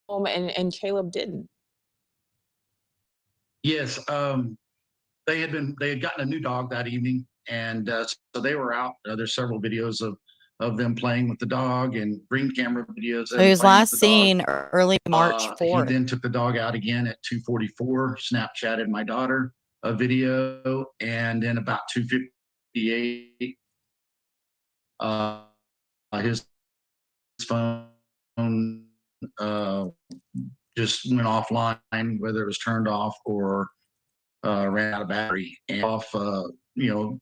And Caleb didn't. Yes, they had gotten a new dog that evening, and so they were out. There's several videos of them playing with the dog and green camera videos of So them he was playing with last the dog. seen early March He 4th. then took the dog out again at 2:44, Snapchatted my daughter a video, and then about 2:58, his phone just went offline, whether it was turned off or ran out of battery, and off 2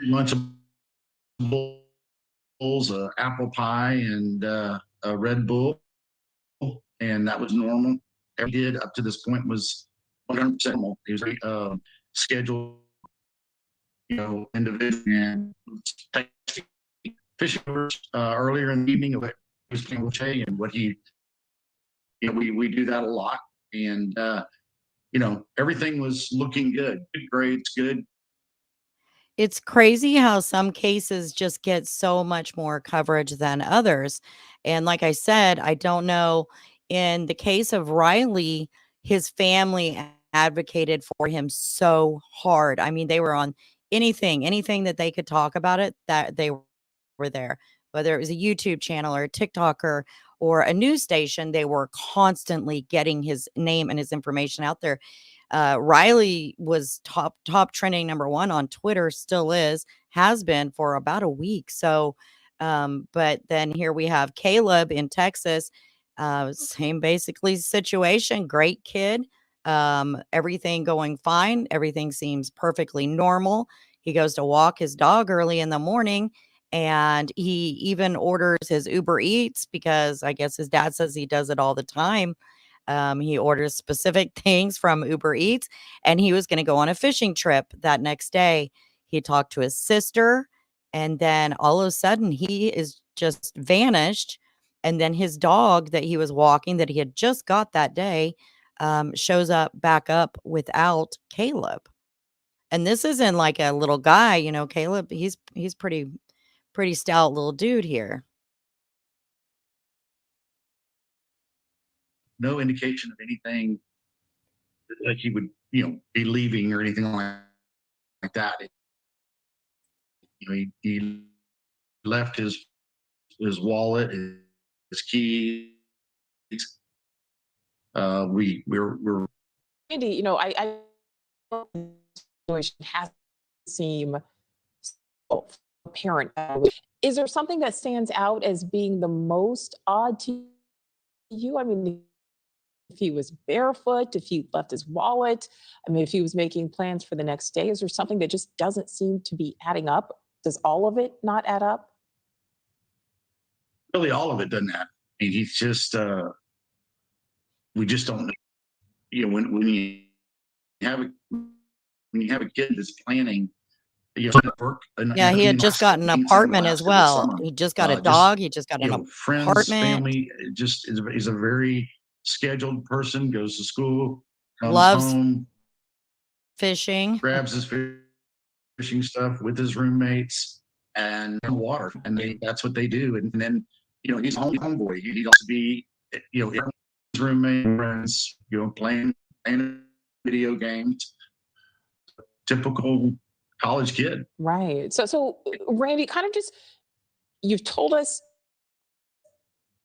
lunch bowls, apple pie, and a Red Bull, and that was normal. Every did up to this point was 100% normal. He was very scheduled, individual, and fishing earlier in the evening. He was playing with Jay, and what he, we do that a lot, and everything was looking good. Good grades, good. It's crazy how some cases just get so much more coverage than others. And like I said, I don't know. In the case of Riley, his family advocated for him so hard. I mean, they were on anything that they could talk about it, that they were there. Whether it was a YouTube channel or a TikToker or a news station, they were constantly getting his name and his information out there. Riley was top trending #1 on Twitter, still is, has been for about a week. So, but then here we have Caleb in Texas, same basically situation. Great kid, Everything going fine. Everything seems perfectly normal. He goes to walk his dog early in the morning, and he even orders his Uber Eats because I guess his dad says he does it all the time. He orders specific things from Uber Eats, and he was going to go on a fishing trip that next day. He talked to his sister, and then all of a sudden he is just vanished. And then his dog that he was walking, that he had just got that day, shows up back up without Caleb. And this isn't like a little guy, you know, Caleb, he's pretty stout little dude here. No indication of anything like he would, be leaving or anything like that. He left his wallet, his keys. We're Andy, I situation has seem so apparent. Is there something that stands out as being the most odd to you? I mean, if he was barefoot, if he left his wallet, I mean, if he was making plans for the next day, is there something that just doesn't seem to be adding up? Does all of it not add up? really all of it doesn't happen. I mean, he's just we just don't know. When you have a kid that's planning, work. Yeah, he had just got an apartment as well. Summer. He just got a dog. He just got an Friends, apartment. family. Just is a very scheduled person. Goes to school, comes Loves home, fishing. grabs his fishing stuff with his roommates and water, and that's what they do. And then he's a homeboy. He also be his roommate, friends, playing video games. Typical college kid. Right. So Randy, kind of just, you've told us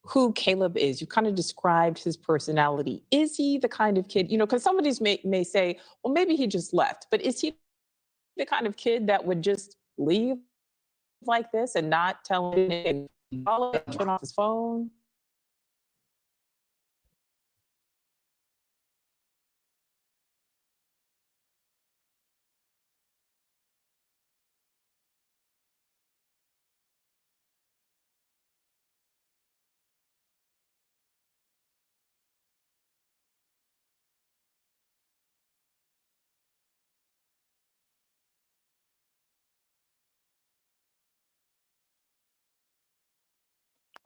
who Caleb is. You kind of described his personality. Is he the kind of kid, because somebody may say, well, maybe he just left, but is he the kind of kid that would just leave like this and not tell him and turn off his phone?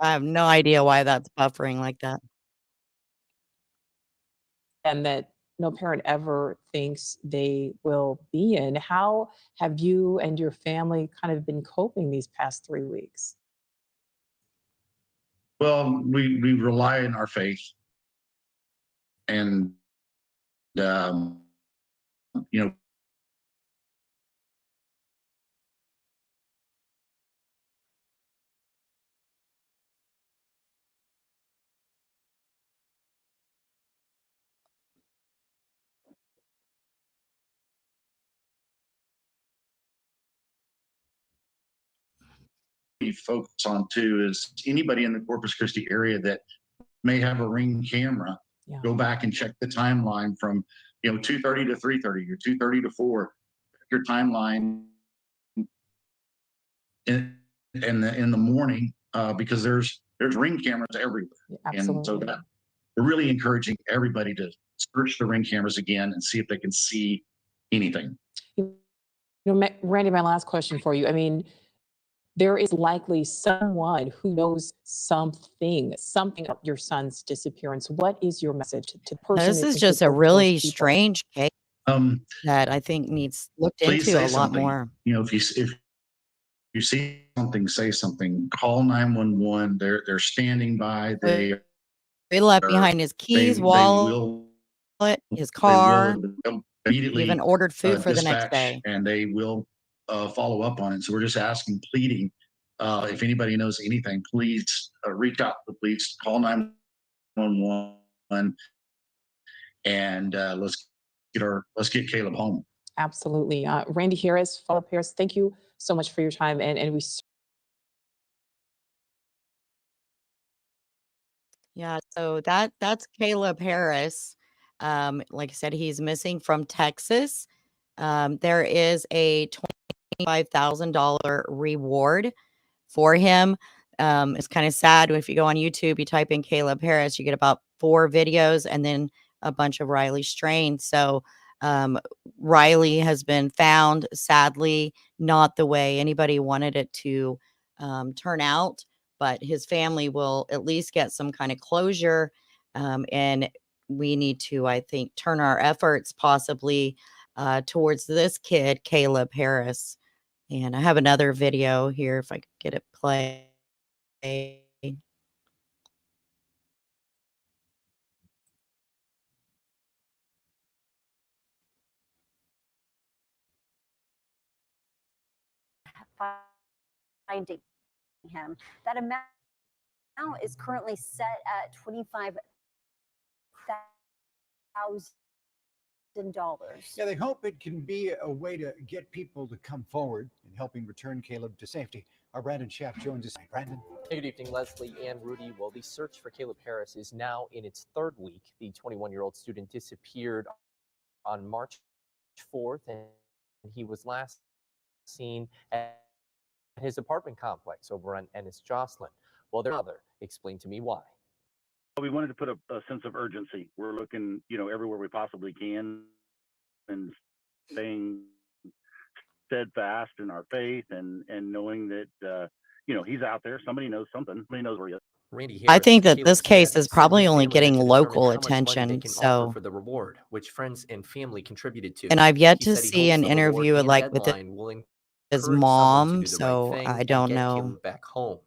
I have no idea why that's buffering like that. And that no parent ever thinks they will be in. How have you and your family kind of been coping these past 3 weeks? Well, we rely on our faith, and you know, we focus on too is anybody in the Corpus Christi area that may have a Ring camera. Yeah. Go back and check the timeline from 2:30 to 3:30 or 2:30 to 4. Your timeline in the morning because there's Ring cameras everywhere. Yeah, and so that we're really encouraging everybody to search the Ring cameras again and see if they can see anything. Randy, my last question for you. I mean, there is likely someone who knows something of your son's disappearance. What is your message to the person? This that is could just look a for those really people? strange case that I think needs looked Please into say a lot something. more. If you see something, say something. Call 911. They're standing by. They left behind his keys, wallet, his car. They'll immediately Even ordered food for the next dispatch, day. and they will follow up on it. So we're just asking, pleading, if anybody knows anything, please reach out to the police, call 911, and let's get Caleb home. Absolutely. Randy Harris, follow-up Harris, thank you so much for your time. And we Yeah, so that's Caleb Harris. Like I said, he's missing from Texas. There is a $25,000 reward for him. It's kind of sad if you go on YouTube, you type in Caleb Harris, you get about 4 videos and then a bunch of Riley Strain. So Riley has been found, sadly, not the way anybody wanted it to turn out, but his family will at least get some kind of closure. And we need to, I think, turn our efforts possibly towards this kid, Caleb Harris. And I have another video here if I could get it play. Finding him. That amount is currently set at $25,000. Yeah, they hope it can be a way to get people to come forward in helping return Caleb to safety. Our Brandon Schaff joins us. Brandon. Good evening, Leslie and Rudy. Well, the search for Caleb Harris is now in its 3rd week. The 21-year-old student disappeared on March 4th, and he was last seen at his apartment complex over on Ennis Joslin. Well, their mother explained to me why. We wanted to put a sense of urgency. We're looking, everywhere we possibly can and staying steadfast in our faith and knowing that, he's out there. Somebody knows something. Somebody knows where he is. Randy Harris, I think that Caleb's this case dad, is said probably his only family had getting to local determine how much money they attention. can offer So, for the reward, which friends and family contributed to. and I've yet He to said he see hopes an the reward interview and like with deadline will his encourage someone to mom. do the right So thing I and don't get know. Caleb back home.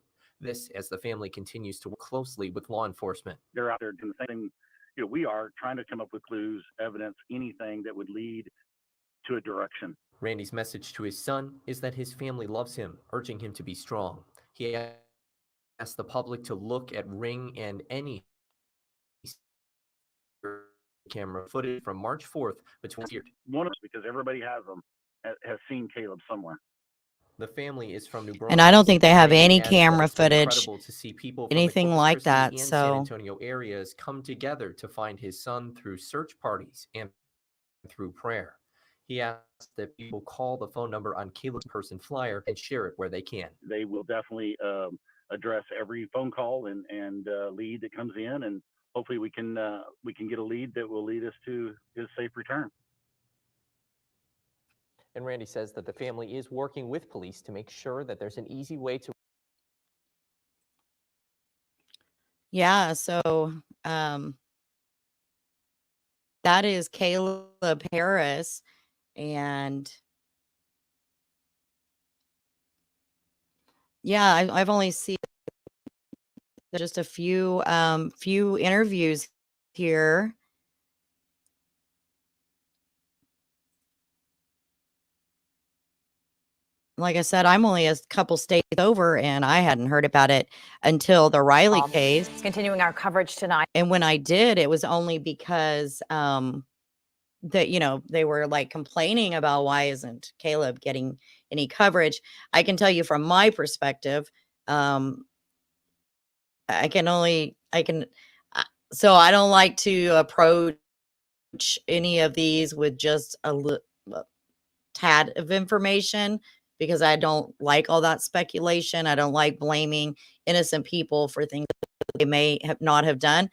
This as the family continues to work closely with law enforcement. They're out there doing the same thing. We are trying to come up with clues, evidence, anything that would lead to a direction. Randy's message to his son is that his family loves him, urging him to be strong. He asked the public to look at Ring and any camera footage from March 4th between years. One of us, because everybody has them, has seen Caleb somewhere. The family is from New And I don't Braunfels. think they have Randy any adds that camera it's been footage, incredible to see people from the anything Corpus like Christi that. and San So, Antonio areas come together to find his son through search parties and through prayer. He asked that people call the phone number on Caleb's person flyer and share it where they can. They will definitely address every phone call and lead that comes in, and hopefully we can get a lead that will lead us to his safe return. And Randy says that the family is working with police to make sure that there's an easy way to. yeah. So that is Caleb Harris. And yeah, I've only seen just a few interviews here. Like I said, I'm only a couple states over, and I hadn't heard about it until the Riley case. Continuing our coverage tonight. And when I did, it was only because that they were like complaining about why isn't Caleb getting any coverage. I can tell you from my perspective, so I don't like to approach any of these with just a tad of information, because I don't like all that speculation. I don't like blaming innocent people for things that they may not have done.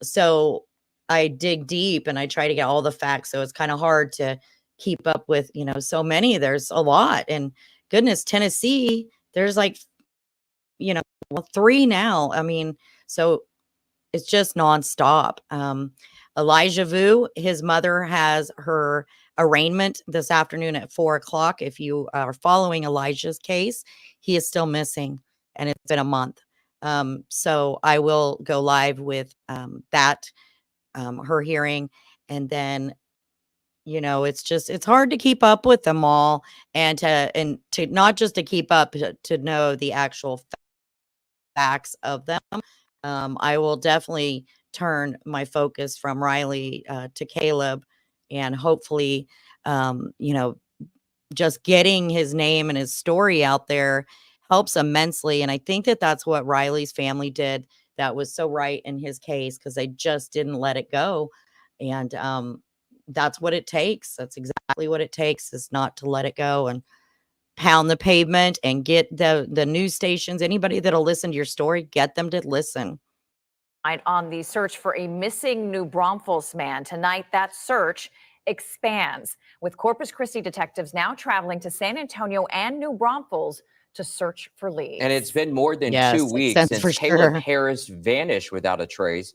So I dig deep and I try to get all the facts. So it's kind of hard to keep up with, so many. There's a lot. And goodness, Tennessee, there's like, 3 now. I mean, so it's just nonstop. Elijah Vu, his mother has her arraignment this afternoon at 4:00. If you are following Elijah's case, he is still missing, and it's been a month. So I will go live with that, her hearing, and then it's hard to keep up with them all, and to not just to keep up, to know the actual facts of them. I will definitely turn my focus from Riley to Caleb, and hopefully, just getting his name and his story out there helps immensely. And I think that that's what Riley's family did that was so right in his case, because they just didn't let it go. And that's what it takes. That's exactly what it takes, is not to let it go and pound the pavement and get the news stations, anybody that'll listen to your story, get them to listen. On the search for a missing New Braunfels man. Tonight, that search expands, with Corpus Christi detectives now traveling to San Antonio and New Braunfels to search for leads. And it's been more than Yes, 2 makes weeks sense since for Caleb sure. Harris vanished without a trace.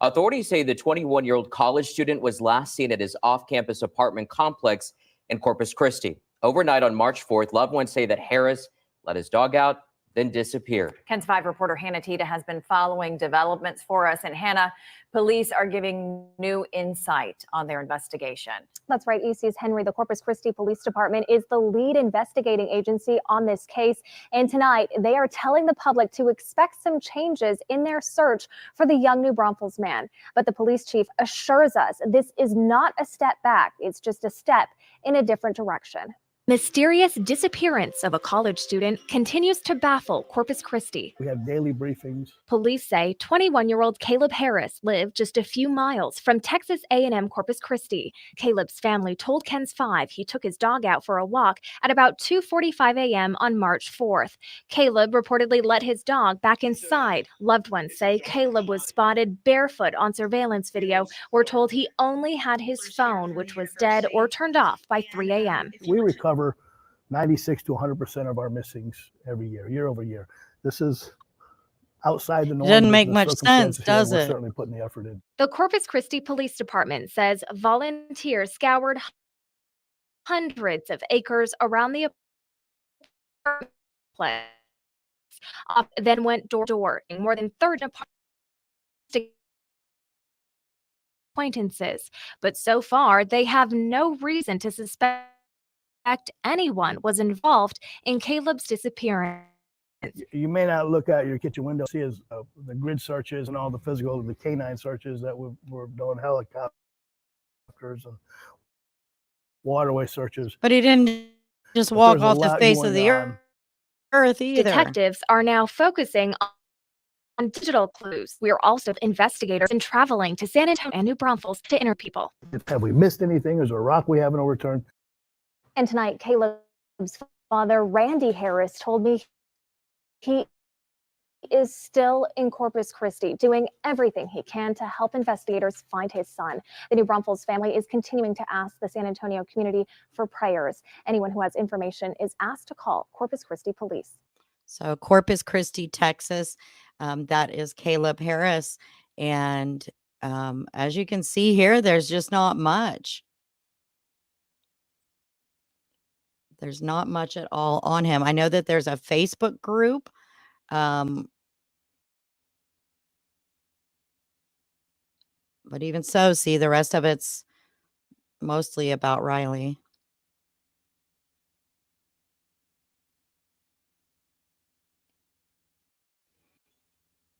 Authorities say the 21-year-old college student was last seen at his off-campus apartment complex in Corpus Christi. Overnight on March 4th, loved ones say that Harris let his dog out, then disappeared. KENS 5 reporter Hannah Tita has been following developments for us. And Hannah, police are giving new insight on their investigation. That's right, EC's Henry. The Corpus Christi Police Department is the lead investigating agency on this case. And tonight, they are telling the public to expect some changes in their search for the young New Braunfels man. But the police chief assures us this is not a step back. It's just a step in a different direction. Mysterious disappearance of a college student continues to baffle Corpus Christi. We have daily briefings. Police say 21-year-old Caleb Harris lived just a few miles from Texas A&M Corpus Christi. Caleb's family told KENS 5 he took his dog out for a walk at about 2:45 a.m. on March 4th. Caleb reportedly let his dog back inside. Loved ones say Caleb was spotted barefoot on surveillance video. We're told he only had his phone, which was dead or turned off by 3 a.m. We recover 96 to 100% of our missings every year over year. This is outside the norm. Doesn't make much sense, does We're it? certainly putting the effort in. The Corpus Christi Police Department says volunteers scoured hundreds of acres around the apartment complex, then went door to door in more than 30 acquaintances. But so far, they have no reason to suspect anyone was involved in Caleb's disappearance. You may not look out your kitchen window, see as the grid searches and all the physical, the canine searches that we're doing, helicopters and waterway searches. But he didn't just But walk there's a off the lot face of going the on. earth either. Detectives are now focusing on digital clues. We are also investigators and traveling to San Antonio and New Braunfels to interview people. Have we missed anything? Is there a rock we haven't overturned? And tonight, Caleb's father, Randy Harris, told me he is still in Corpus Christi, doing everything he can to help investigators find his son. The New Braunfels family is continuing to ask the San Antonio community for prayers. Anyone who has information is asked to call Corpus Christi Police. So Corpus Christi, Texas, that is Caleb Harris. And as you can see here, there's just not much. There's not much at all on him. I know that there's a Facebook group. But even so, see, the rest of it's mostly about Riley.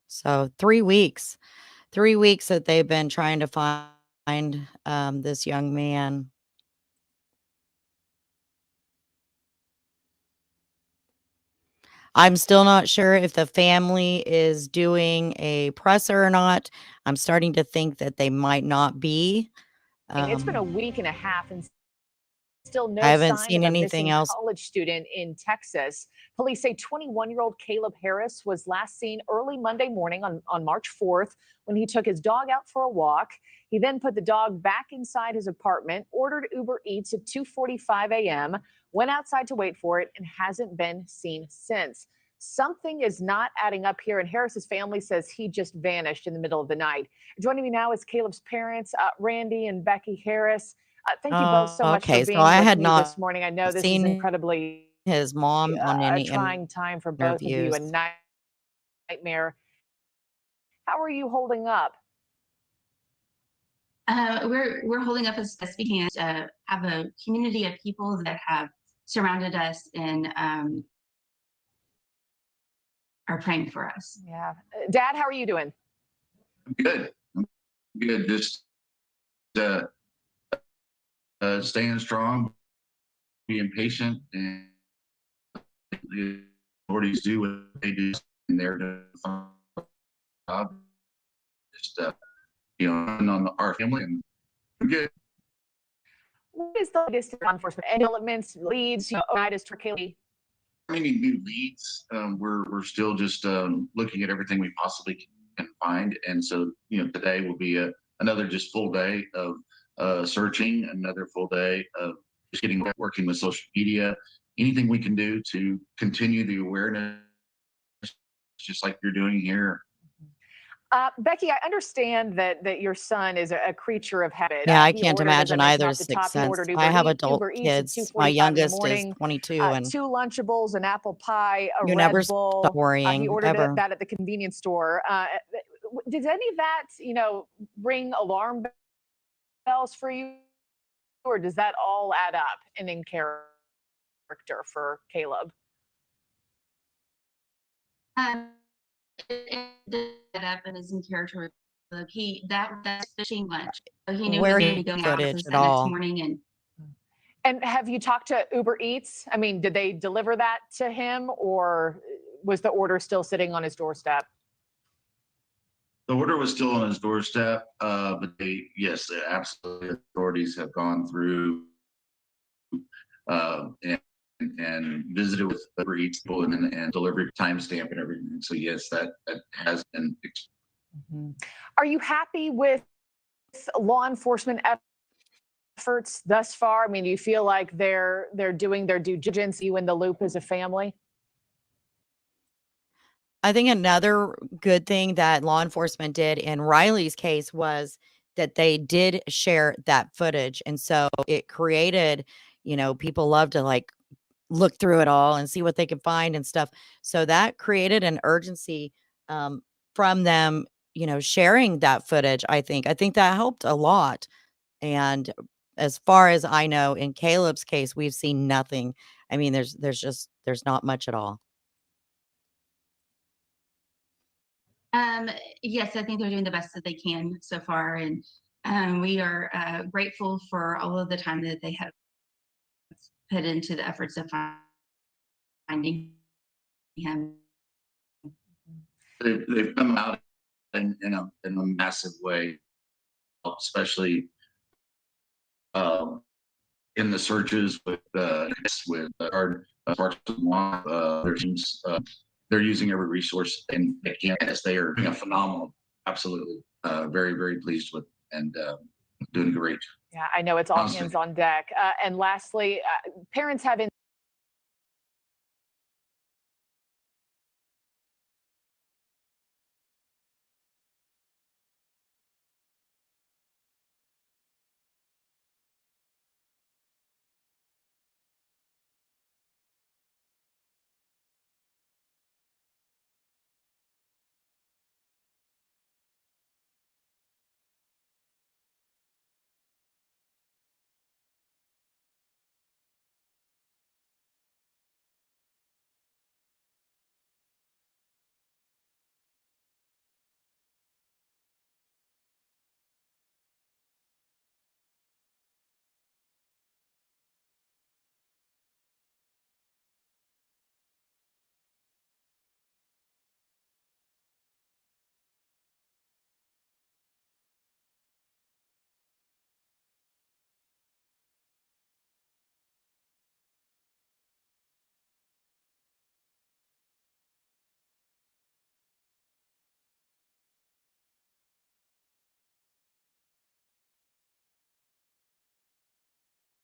So 3 weeks that they've been trying to find this young man. I'm still not sure if the family is doing a presser or not. I'm starting to think that they might not be. It's been a week and a half and still no I haven't sign seen of a anything missing else. college student in Texas. Police say 21-year-old Caleb Harris was last seen early Monday morning on March 4th when he took his dog out for a walk. He then put the dog back inside his apartment, ordered Uber Eats at 2:45 a.m., went outside to wait for it, and hasn't been seen since. Something is not adding up here, and Harris's family says he just vanished in the middle of the night. Joining me now is Caleb's parents, Randy and Becky Harris. Thank you both so much for Okay, being so I with had me not this morning. I know this is seen incredibly his mom on a any trying time for both of you, a interviews. nightmare. How are you holding up? We're holding up as best we can. Have a community of people that have surrounded us and are praying for us. Yeah. Dad, how are you doing? Good. I'm good. Just staying strong, being patient, and the authorities do what they do, and they're doing a fine job. Just and on our family, and we're good. What is the latest in law enforcement? Any developments, leads, overnight as Caleb? Any new leads? We're still just looking at everything we possibly can find, and so today will be another just full day of searching, another full day of just working with social media, anything we can do to continue the awareness, just like you're doing here. Becky, I understand that your son is a creature of habit. Yeah, I He can't ordered, as I imagine mentioned either off the Sixth top, he Sense. ordered I have Uber adult Eats at kids. My 2:45 in the youngest is morning, 22, and 2 Lunchables, an apple pie, a you Red never stop Bull. He worrying, ordered ever. that at the convenience store. Did any of that, ring alarm bells for you, or does that all add up and in character for Caleb? It did up and is in character. That's fishing lunch. So he knew he Where was going to he go footage that at next all. morning, And have you talked to Uber Eats? I mean, did they deliver that to him, or was the order still sitting on his doorstep? The order was still on his doorstep, but yes, absolutely, authorities have gone through and visited with Uber Eats people and delivery timestamp and everything. So yes, that has been. Are you happy with law enforcement efforts thus far? I mean, do you feel like they're doing their due diligence, you in the loop as a family? I think another good thing that law enforcement did in Riley's case was that they did share that footage. And so it created, people love to like look through it all and see what they could find and stuff. So that created an urgency from them, sharing that footage. I think that helped a lot. And as far as I know, in Caleb's case, we've seen nothing. I mean, there's not much at all. yes, I think they're doing the best that they can so far, and we are grateful for all of the time that they have put into the efforts of finding him. They've come out in a massive way, especially in the searches with our parts of their teams. They're using every resource and they can, as they are phenomenal. Absolutely, very very pleased with and doing great. Yeah, I know it's all Honestly. hands on deck. And lastly, parents have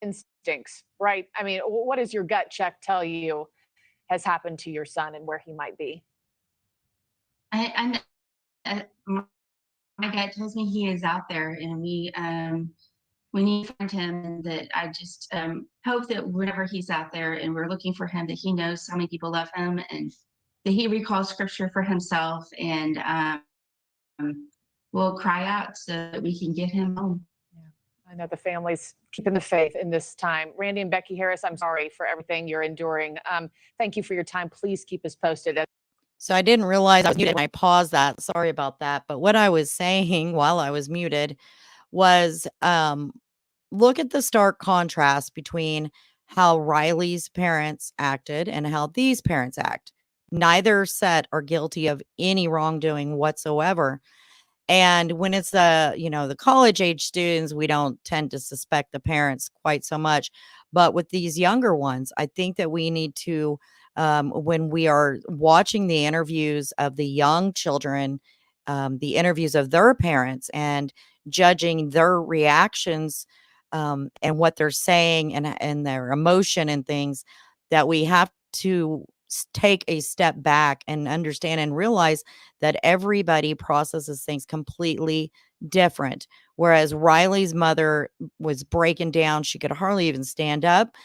instincts, right? I mean, what does your gut check tell you has happened to your son and where he might be? My gut tells me he is out there, and we need to find him. And that I just hope that whenever he's out there and we're looking for him, that he knows how many people love him and that he recalls scripture for himself and will cry out so that we can get him home. I know the family's keeping the faith in this time. Randy and Becky Harris, I'm sorry for everything you're enduring. Thank you for your time. Please keep us posted. So I didn't realize I was muted. I paused that. Sorry about that. But what I was saying while I was muted was look at the stark contrast between how Riley's parents acted and how these parents act. Neither set are guilty of any wrongdoing whatsoever. And when it's the, the college age students, we don't tend to suspect the parents quite so much. But with these younger ones, I think that we need to, when we are watching the interviews of the young children, the interviews of their parents and judging their reactions, and what they're saying and their emotion and things, that we have to take a step back and understand and realize that everybody processes things completely different. Whereas Riley's mother was breaking down, she could hardly even stand up.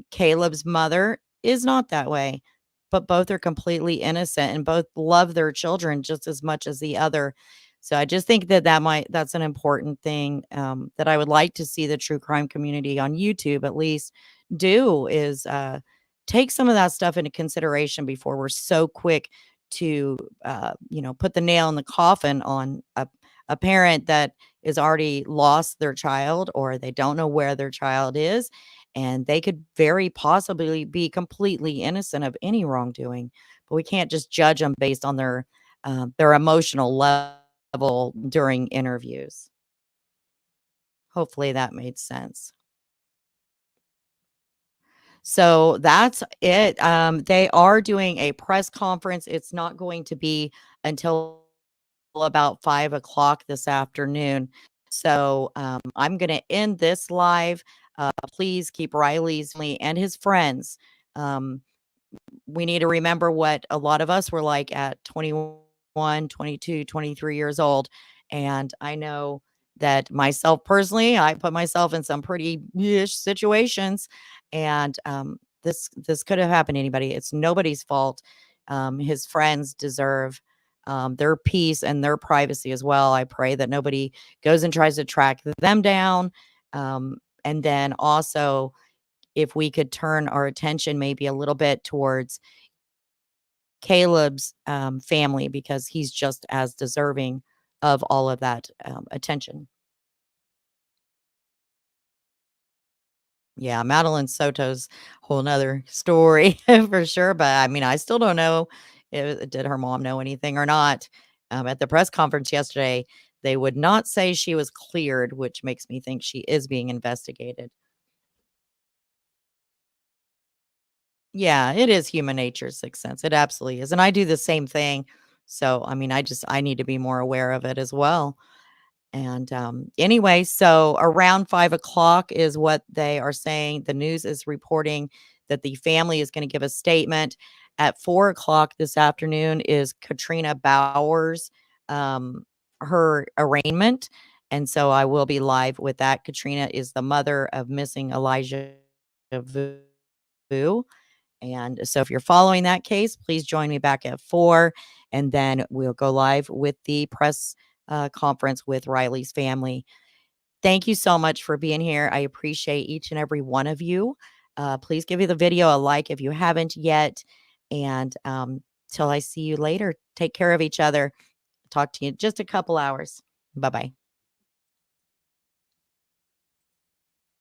Caleb's mother is not that way, but both are completely innocent and both love their children just as much as the other. So I just think that that's an important thing, that I would like to see the true crime community on YouTube at least do, is take some of that stuff into consideration before we're so quick to put the nail in the coffin on a parent that is already lost their child, or they don't know where their child is, and they could very possibly be completely innocent of any wrongdoing. But we can't just judge them based on their emotional level during interviews. Hopefully that made sense. So that's it. They are doing a press conference. It's not going to be until about 5 o'clock this afternoon. So I'm going to end this live. Please keep Riley's family and his friends. We need to remember what a lot of us were like at 21, 22, 23 years old. And I know that myself personally, I put myself in some pretty ish situations, and this could have happened to anybody. It's nobody's fault. His friends deserve their peace and their privacy as well. I pray that nobody goes and tries to track them down. And then also, if we could turn our attention maybe a little bit towards Caleb's family, because he's just as deserving of all of that attention. Yeah, Madeline Soto's whole nother story for sure. But I mean, I still don't know did her mom know anything or not. At the press conference yesterday, they would not say she was cleared, which makes me think she is being investigated. Yeah, it is human nature, sixth sense. It absolutely is. And I do the same thing. So, I mean, I need to be more aware of it as well. And anyway, so around 5 o'clock is what they are saying. The news is reporting that the family is going to give a statement. At 4 o'clock this afternoon is Katrina Bowers, her arraignment. And so I will be live with that. Katrina is the mother of missing Elijah Vu. And so if you're following that case, please join me back at 4, and then we'll go live with the press conference with Riley's family. Thank you so much for being here. I appreciate each and every one of you. Please give the video a like if you haven't yet. And till I see you later, take care of each other. Talk to you in just a couple hours. Bye-bye.